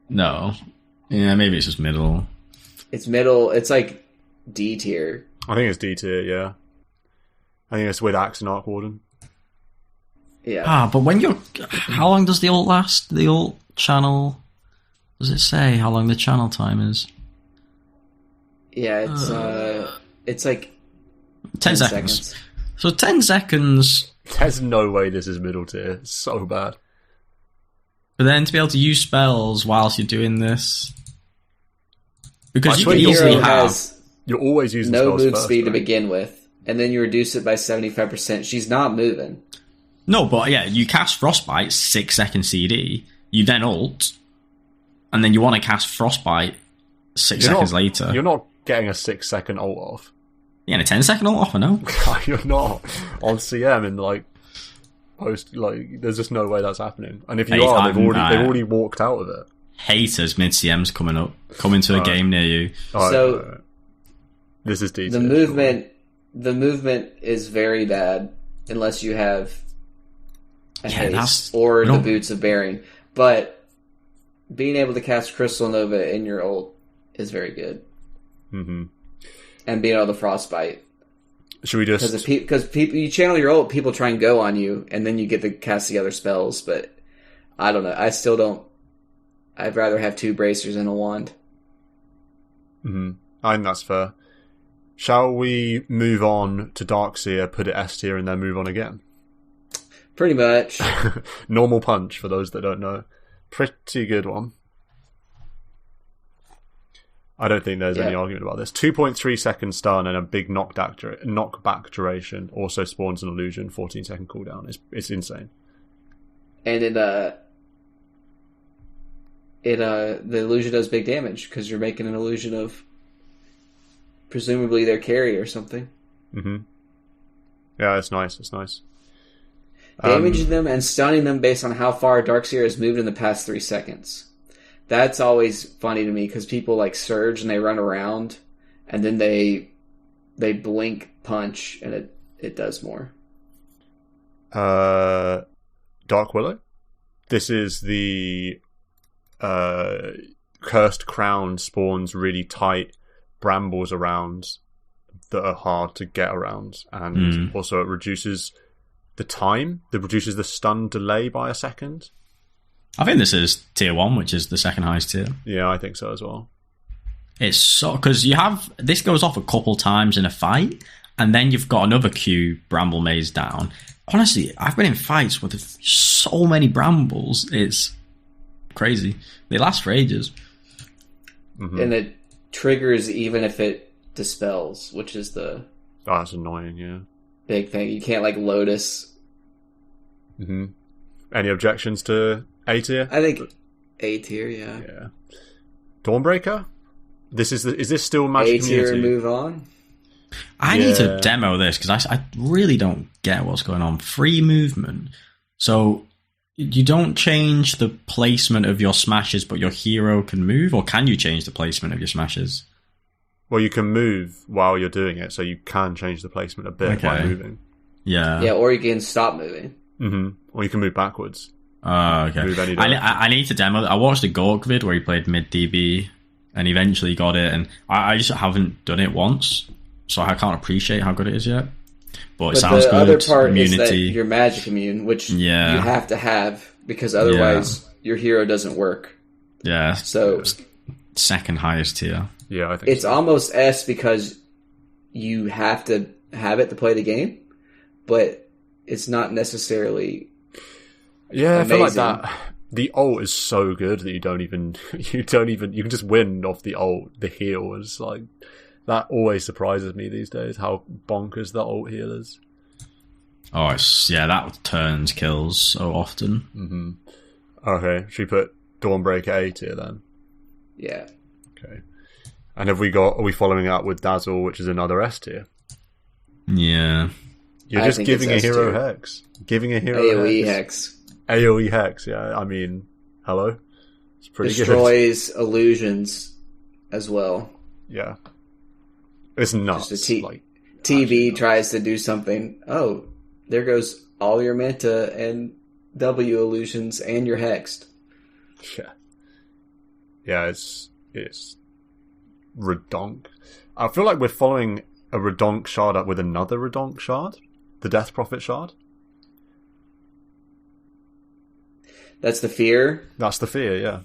No. Yeah, maybe it's just middle. It's middle. It's like D tier. I think it's D tier, yeah. I think it's with Axe and Arc Warden. Yeah. But when you're... How long does the ult last? The ult channel... Does it say how long the channel time is? Yeah, it's like 10 seconds. So 10 seconds... There's no way this is middle tier. It's so bad. But then to be able to use spells whilst you're doing this... Because you can easily easily have... You're always using no spells move first, speed right? to begin with, and then you reduce it by 75%. She's not moving. No, but yeah, you cast Frostbite, 6 second CD, you then ult, and then you want to cast Frostbite 6 seconds later. You're not getting a 6 second ult off. Yeah, and a 10 second ult off, I know. You're not. On CM in like post, like there's just no way that's happening. And if you are, they've already walked out of it. Haters mid CM's coming to a game near you. So this is detailed. The movement is very bad unless you have a haste or the Boots of Bearing. But being able to cast Crystal Nova in your ult is very good. Mm-hmm. And being able to Frostbite. Should we just... Because people, you channel your ult, people try and go on you, and then you get to cast the other spells, but I don't know. I still don't... I'd rather have 2 bracers and a wand. Mm-hmm. I think that's fair. Shall we move on to Darkseer, put it S tier, and then move on again? Pretty much. Normal punch, for those that don't know. Pretty good one. I don't think there's any argument about this. 2.3 second stun and a big knockback duration. Also spawns an illusion, 14 second cooldown. It's insane. And the illusion does big damage because you're making an illusion of presumably their carry or something. Mm-hmm. Yeah, it's nice. It's nice. Damaging them and stunning them based on how far Darkseer has moved in the past 3 seconds. That's always funny to me because people like surge and they run around and then they blink punch and it does more. Dark Willow. This is the Cursed Crown spawns really tight brambles around that are hard to get around, and also it reduces the time. It reduces the stun delay by a second. I think this is tier 1, which is the second highest tier. Yeah, I think so as well. It's so because you have this goes off a couple times in a fight, and then you've got another Q bramble maze down. Honestly, I've been in fights with so many brambles. It's crazy. They last for ages. Mm-hmm. And it triggers even if it dispels, which is the... Oh, that's annoying, yeah. Big thing. You can't, like, Lotus. Mm-hmm. Any objections to A tier? I think A tier, yeah. Yeah. Dawnbreaker? Is this still Magic A tier Community? move on? I need to demo this because I really don't get what's going on. Free movement. So you don't change the placement of your smashes, but your hero can move, or can you change the placement of your smashes? Well, you can move while you're doing it, so you can change the placement a bit by moving. Yeah. Yeah, or you can stop moving. Mm-hmm. Or you can move backwards. Okay. Move any I need to demo that. I watched a Gork vid where he played mid DB and eventually got it, and I just haven't done it once, so I can't appreciate how good it is yet. But it sounds good. The other part Immunity. is that you're magic immune, which you have to have, because otherwise your hero doesn't work. Yeah. So second highest tier. Yeah, I think it's almost S because you have to have it to play the game, but it's not necessarily. Yeah, amazing. I feel like that. The ult is so good that you can just win off the ult. The heal is like that always surprises me these days. How bonkers the ult heal is. Oh, that turns kills so often. Mm-hmm. Okay, should we put Dawnbreaker A tier then? Yeah. Okay. And are we following up with Dazzle, which is another S tier? Yeah. You're just giving a hero hex. Giving a hero AoE hex. AoE hex, yeah. I mean, hello? It's pretty Destroys illusions as well. Yeah. It's nuts. TV tries to do something. Oh, there goes all your Manta and W illusions and you're hexed. Yeah. Yeah, it's redonk. I feel like we're following a redonk shard up with another redonk shard. The Death Prophet shard. That's the fear? That's the fear, yeah.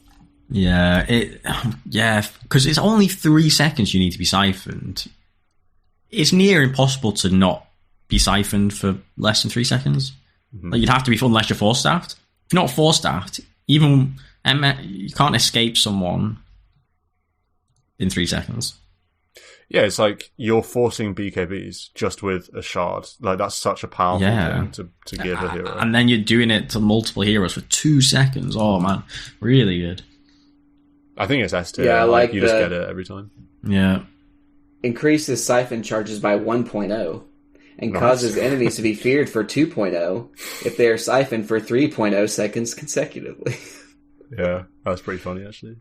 Yeah, because it's only 3 seconds you need to be siphoned. It's near impossible to not be siphoned for less than 3 seconds. Mm-hmm. Like, you'd have to be, unless you're force-staffed. If you're not force-staffed, even you can't escape someone in 3 seconds. Yeah, it's like you're forcing BKBs just with a shard. Like, that's such a powerful thing to give a hero. And then you're doing it to multiple heroes for 2 seconds. Oh, man. Really good. I think it's S tier. Yeah, I like you just get it every time. Yeah. Increases siphon charges by 1.0 and causes enemies to be feared for 2.0 if they are siphoned for 3.0 seconds consecutively. Yeah, that's pretty funny, actually.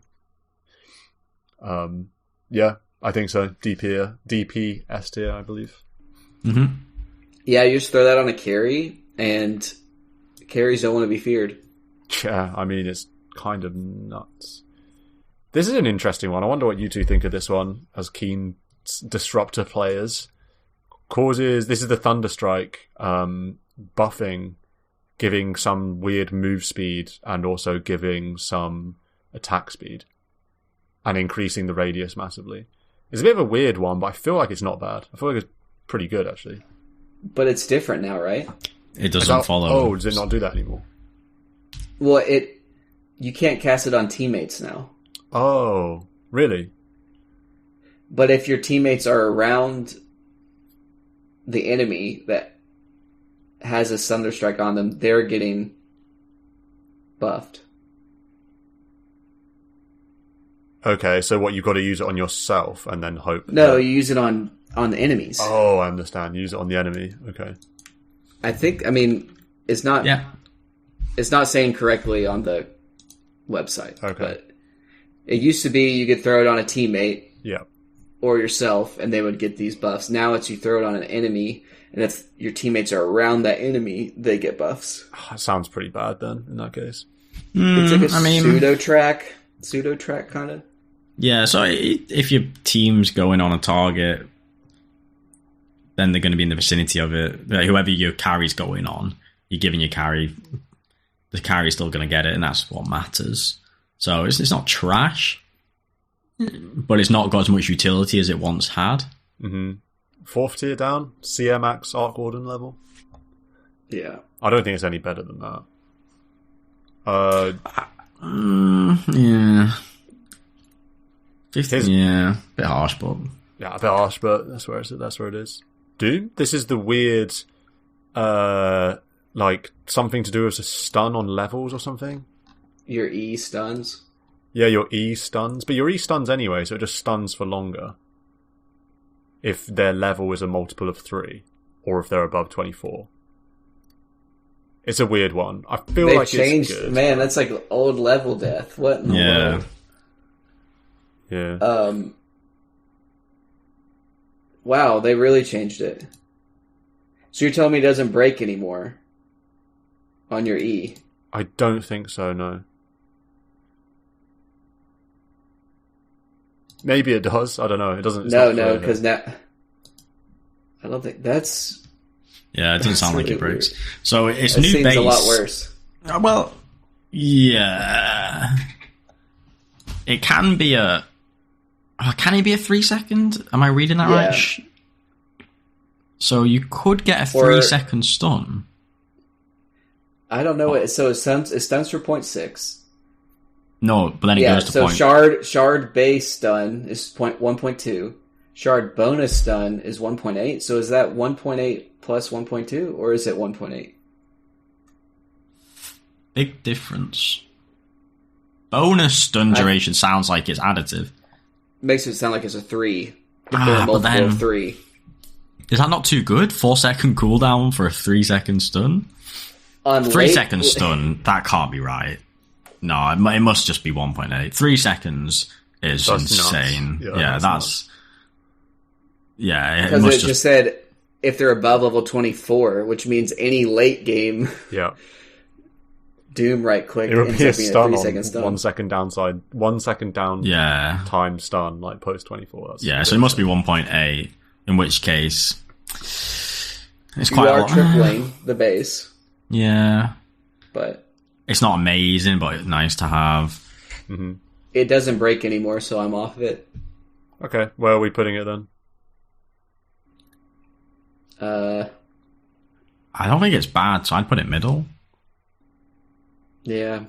Yeah, I think so. DP S tier, I believe. Mm-hmm. Yeah, you just throw that on a carry, and carries don't want to be feared. Yeah, I mean, it's kind of nuts. This is an interesting one. I wonder what you two think of this one as keen disruptor players. This is the Thunderstrike, buffing, giving some weird move speed and also giving some attack speed and increasing the radius massively. It's a bit of a weird one, but I feel like it's not bad. I feel like it's pretty good, actually. But it's different now, right? It doesn't follow. Oh, does it not do that anymore? Well, you can't cast it on teammates now. Oh, really? But if your teammates are around the enemy that has a Thunderstrike on them, they're getting buffed. Okay, so what, you've got to use it on yourself and then hope... No, you use it on the enemies. Oh, I understand. Use it on the enemy. Okay. I mean, It's not. Yeah. It's not saying correctly on the website. Okay. But it used to be you could throw it on a teammate. Yeah. Or yourself, and they would get these buffs. Now it's you throw it on an enemy, and if your teammates are around that enemy, they get buffs. That sounds pretty bad then, in that case. It's like a pseudo track kind of. Yeah, so if your team's going on a target, then they're going to be in the vicinity of it. Like, whoever your carry's going on, you're giving your carry, the carry's still going to get it, and that's what matters. So it's not trash, but it's not got as much utility as it once had. Mm-hmm. 4th tier down, Seer max Arc Warden level. Yeah. I don't think it's any better than that. Yeah. 15, yeah, a bit harsh, but... Yeah, a bit harsh, but that's where it is. Doom? This is the weird, like, something to do with a stun on levels or something? Your E stuns? Yeah, your E stuns. But your E stuns anyway, so it just stuns for longer. If their level is a multiple of 3, or if they're above 24. It's a weird one. I feel They've like changed, it's good. Man, that's like old level death. What in the world? Yeah. Wow, they really changed it. So you're telling me it doesn't break anymore on your E? I don't think so, no. Maybe it does. I don't know. It doesn't. No, because now I don't think that's. Yeah, it doesn't sound like it breaks. Weird. So it's That new seems base. a lot worse. Well, yeah. It can be a. Can it be a 3 second? Am I reading that right? So you could get a 3 second stun. I don't know. So it stuns for 0.6. No, but then it goes to so point. shard base stun is 1.2. Shard bonus stun is 1.8. So is that 1.8 plus 1.2, or is it 1.8? Big difference. Bonus stun duration sounds like it's additive. Makes it sound like it's a 3. If they're a multiple of 3. Is that not too good? 4 second cooldown for a 3 second stun? 3 second stun, that can't be right. No, it must just be 1.8. 3 seconds is that's insane. Nuts. Yeah, that's... Yeah, because it just said if they're above level 24, which means any late game Doom right click it would ends be a up being stun a 3 on second stun. 1 second downside, 1 second down time stun, like post 24. That's yeah, so it must be 1.8, in which case it's you quite are a lot. tripling the base. Yeah. But it's not amazing, but it's nice to have. Mm-hmm. It doesn't break anymore, so I'm off of it. Okay, where are we putting it then? I don't think it's bad, so I'd put it middle. Yeah,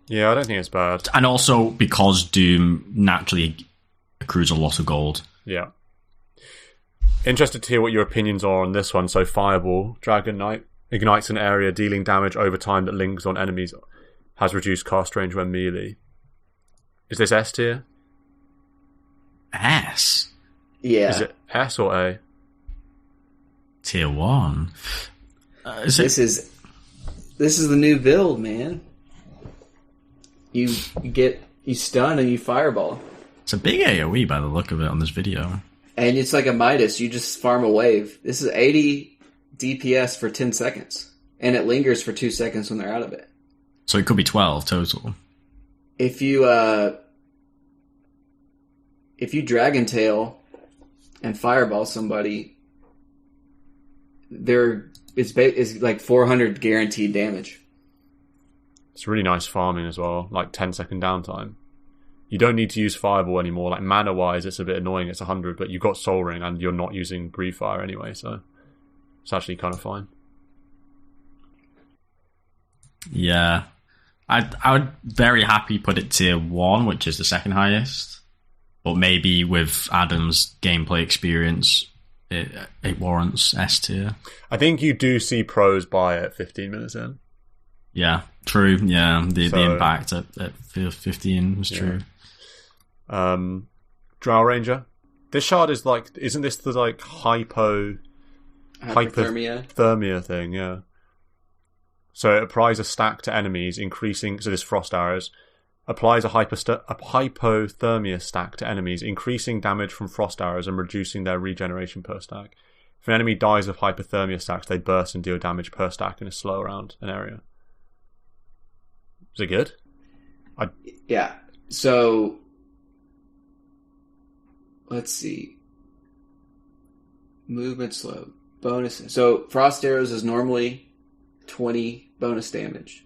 I don't think it's bad. And also because Doom naturally accrues a lot of gold. Yeah. Interested to hear what your opinions are on this one. So Fireball, Dragon Knight, ignites an area, dealing damage over time that lingers on enemies, has reduced cast range when melee. Is this S tier? S? Yeah. Is it S or A? Tier 1. This is the new build, man. You stun and you fireball. It's a big AoE by the look of it on this video. And it's like a Midas. You just farm a wave. This is 80 DPS for 10 seconds. And it lingers for 2 seconds when they're out of it. So it could be 12 total. If you Dragon Tail and fireball somebody, it's like 400 guaranteed damage. It's really nice farming as well, like 10-second downtime. You don't need to use Fireball anymore. Like mana-wise, it's a bit annoying. It's 100, but you've got Soul Ring and you're not using Breathe Fire anyway, so it's actually kind of fine. Yeah. I would very happy put it tier 1, which is the second highest. But maybe with Adam's gameplay experience, it warrants S tier. I think you do see pros buy it 15 minutes in. Yeah, true. Yeah, the impact at 15 is true. Drow Ranger. This shard is like, isn't this the like hypothermia thing? Yeah. So it applies a stack to enemies, increasing... So this frost arrows. Applies a hypothermia stack to enemies, increasing damage from frost arrows and reducing their regeneration per stack. If an enemy dies of hypothermia stacks, they burst and deal damage per stack in a slow around an area. Is it good? Yeah. So, let's see. Movement slow. Bonus. So, frost arrows is normally 20 bonus damage.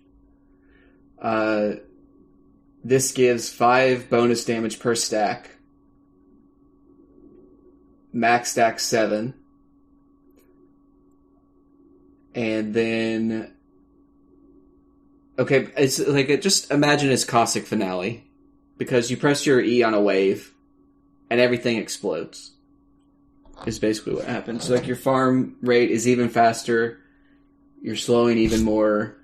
This gives 5 bonus damage per stack. Max stack 7. And then... Okay, it's like... Just imagine it's Caustic Finale. Because you press your E on a wave, and everything explodes. Is basically what happens. So, like, your farm rate is even faster. You're slowing even more.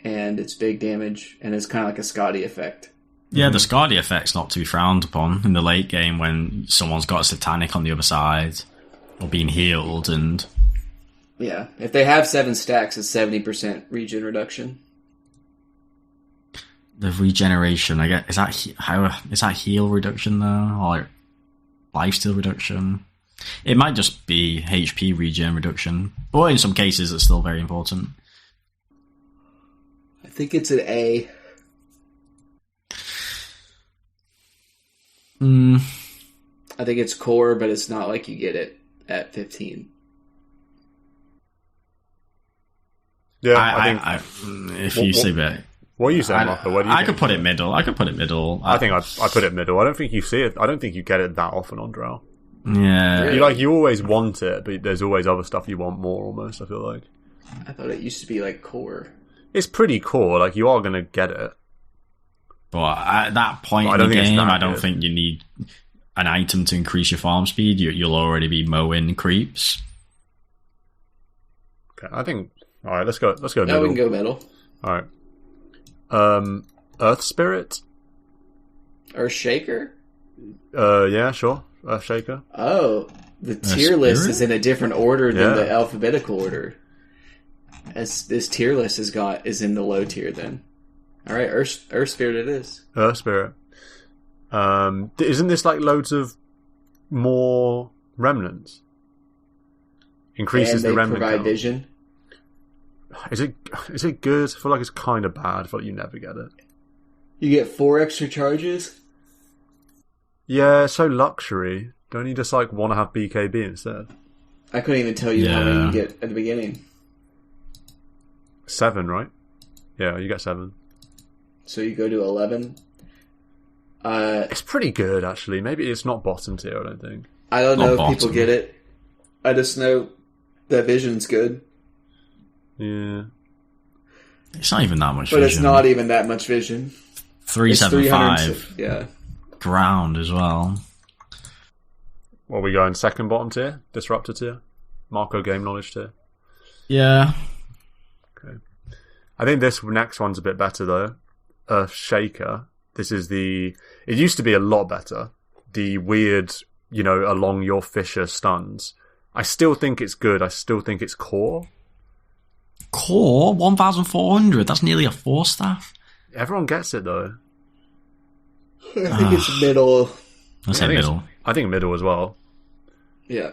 And it's big damage, and it's kind of like a Scotty effect. Yeah, the Scotty effect's not to be frowned upon in the late game when someone's got a Satanic on the other side, or being healed, and... Yeah, if they have 7 stacks, it's 70% regen reduction. The regeneration, I guess, is that heal reduction though, or lifesteal reduction? It might just be HP regen reduction, but in some cases it's still very important. I think it's an A. I think it's core, but it's not like you get it at 15. Yeah, I if you say that. What are you saying, Marco? What do you think? Could put it middle. I could put it middle. I think I put it middle. I don't think you see it. I don't think you get it that often on Drow. Yeah. Really? You always want it, but there's always other stuff you want more, almost, I feel like. I thought it used to be like core. It's pretty core, like you are going to get it. But at that point in the game, I don't think you need an item to increase your farm speed. You'll already be mowing creeps. Okay, I think... Alright, let's go middle. No, we can go middle. Alright. Earth Spirit? Earth Shaker? Yeah, sure. Earth Shaker. Oh, the tier list is in a different order than the alphabetical order. As this tier list is in the low tier then. Alright, Earth Spirit it is. Earth Spirit. Isn't this like loads of more remnants? Increases the remnant provide count. vision. Is it good? I feel like it's kind of bad. I feel like you never get it. You get 4 extra charges? Yeah, so luxury. Don't you just like want to have BKB instead? I couldn't even tell you how many you get at the beginning. 7, right? Yeah, you get 7. So you go to 11. It's pretty good, actually. Maybe it's not bottom tier, I don't think. I don't know if people get it. I just know that vision's good. Yeah. It's not even that much but vision. But it's not even that much vision. 375. Yeah. Ground as well. Well, we going second bottom tier? Disruptor tier? Marco game knowledge tier? Yeah. Okay. I think this next one's a bit better, though. Earth Shaker. This is the... It used to be a lot better. The weird, along your fissure stuns. I still think it's good. I still think it's core. Core? 1,400? That's nearly a 4-staff. Everyone gets it, though. I think it's middle. I say middle. I think middle as well. Yeah.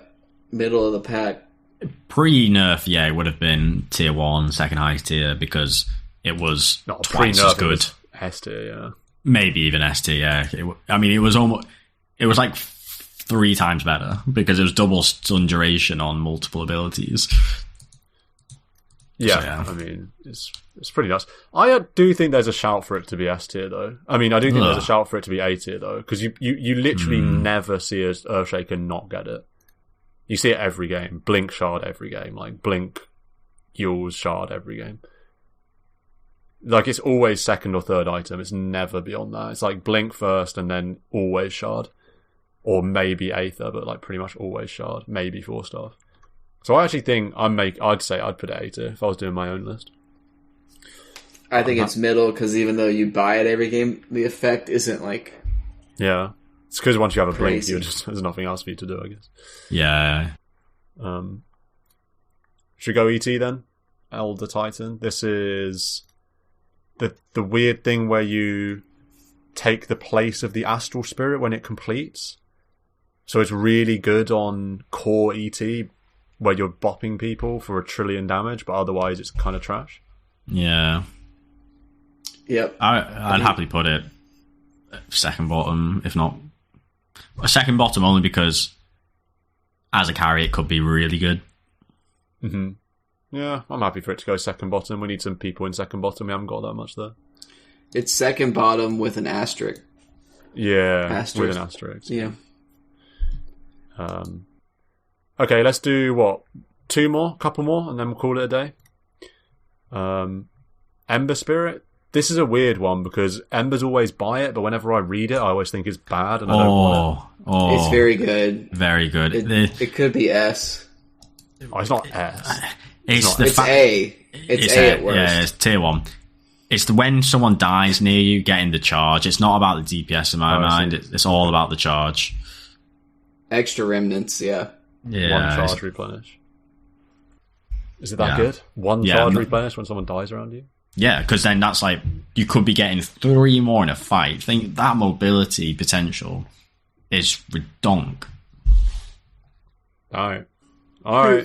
Middle of the pack. Pre-nerf, it would have been tier 1, second highest tier, because it was twice as good. S tier, yeah. Maybe even S tier, yeah. It was like 3 times better, because it was double stun duration on multiple abilities. Yeah, so, yeah. I mean, it's pretty nuts. I do think there's a shout for it to be S tier, though. I mean, I do think there's a shout for it to be A tier, though, because you literally never see an Earthshaker not get it. You see it every game. Blink shard every game. Like, Blink, Yule's shard every game. Like, it's always second or third item. It's never beyond that. It's like Blink first and then always shard. Or maybe Aether, but like pretty much always shard. Maybe 4-star. So I actually think I'd say I'd put it A tier if I was doing my own list. I think it's middle, because even though you buy it every game, the effect isn't like... Yeah. It's because once you have a crazy. blink, there's nothing else for you to do, I guess. Yeah. Should we go ET then? Elder Titan. This is the weird thing where you take the place of the Astral Spirit when it completes. So it's really good on core ET, where you're bopping people for 1 trillion damage, but otherwise it's kind of trash. Yeah. Yep. I'd happily put it second bottom, if not a second bottom, only because as a carry it could be really good. Mm-hmm. Yeah, I'm happy for it to go second bottom. We need some people in second bottom. We haven't got that much there. It's second bottom with an asterisk. Yeah, with an asterisk. Yeah. Okay, let's do what? 2 more? Couple more, and then we'll call it a day. Ember Spirit. This is a weird one because Embers always buy it, but whenever I read it, I always think it's bad, and I don't want it. It's very good. Very good. It could be S. Oh, it's not S. It's A. It's A at worst. Yeah, it's tier 1. It's when someone dies near you, getting the charge. It's not about the DPS in my mind. It's all about the charge. Extra remnants, yeah. One charge replenish. Is it that good? One charge replenish when someone dies around you? Yeah, because then that's like, you could be getting 3 more in a fight. Think that mobility potential is redonk. Alright.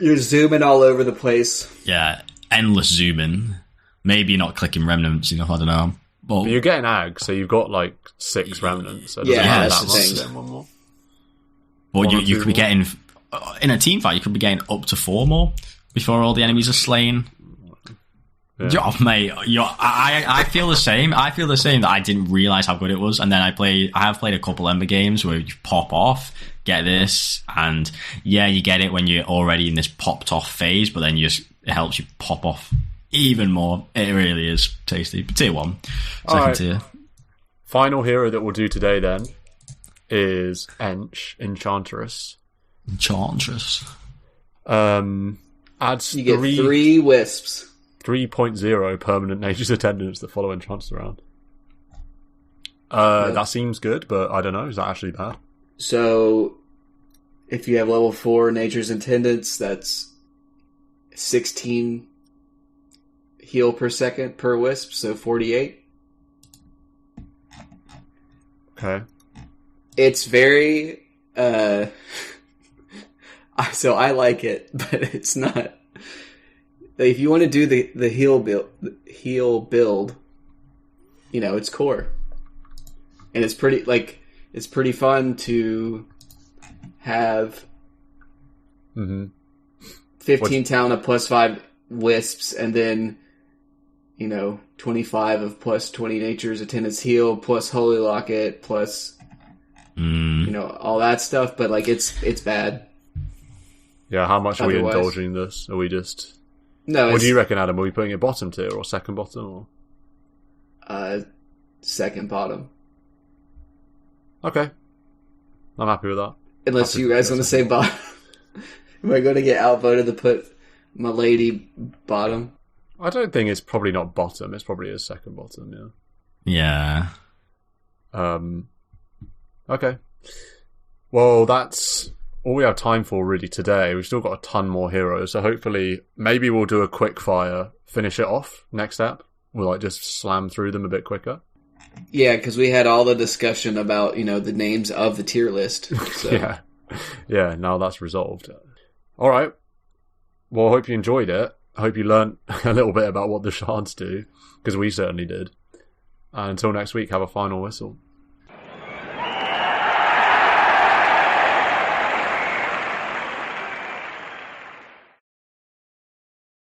You're zooming all over the place. Yeah, endless zooming. Maybe not clicking remnants enough, I don't know. But you're getting Aghs, so you've got like 6 remnants. So that's the thing. One more. Well, you could be getting, in a team fight, you could be getting up to 4 more before all the enemies are slain. Yeah. Oh, mate, I feel the same. I feel the same that I didn't realise how good it was, and then I have played a couple Ember games where you pop off, get this, and yeah, you get it when you're already in this popped off phase, but then it helps you pop off even more. It really is tasty. But tier 1, second tier. Final hero that we'll do today then is Enchantress. Adds you get 3 wisps. 3.0 permanent nature's attendants that follow Enchantress around. That seems good, but I don't know. Is that actually bad? So, if you have level 4 nature's attendants, that's 16 heal per second per wisp, so 48. Okay. It's very... so I like it, but it's not... If you want to do the heal build, it's core, and it's pretty fun to have 15 talent of +5 wisps, and then 25 of +20 nature's attendance heal plus holy locket plus all that stuff. But it's bad. Yeah, how much are we indulging this? Are we just? No. What do you reckon, Adam? Are we putting it bottom tier or second bottom? Or? Second bottom. Okay. I'm happy with that. Unless you guys want to say bottom. Am I going to get outvoted to put my lady bottom? I don't think it's probably not bottom. It's probably a second bottom, yeah. Yeah. Okay. Well, that's all we have time for really today. We've still got a ton more heroes, so hopefully maybe we'll do a quick fire, finish it off next step. We'll just slam through them a bit quicker. Yeah, because we had all the discussion about the names of the tier list. So. yeah. Now that's resolved. All right. Well, I hope you enjoyed it. I hope you learned a little bit about what the shards do, because we certainly did. And until next week, have a final whistle.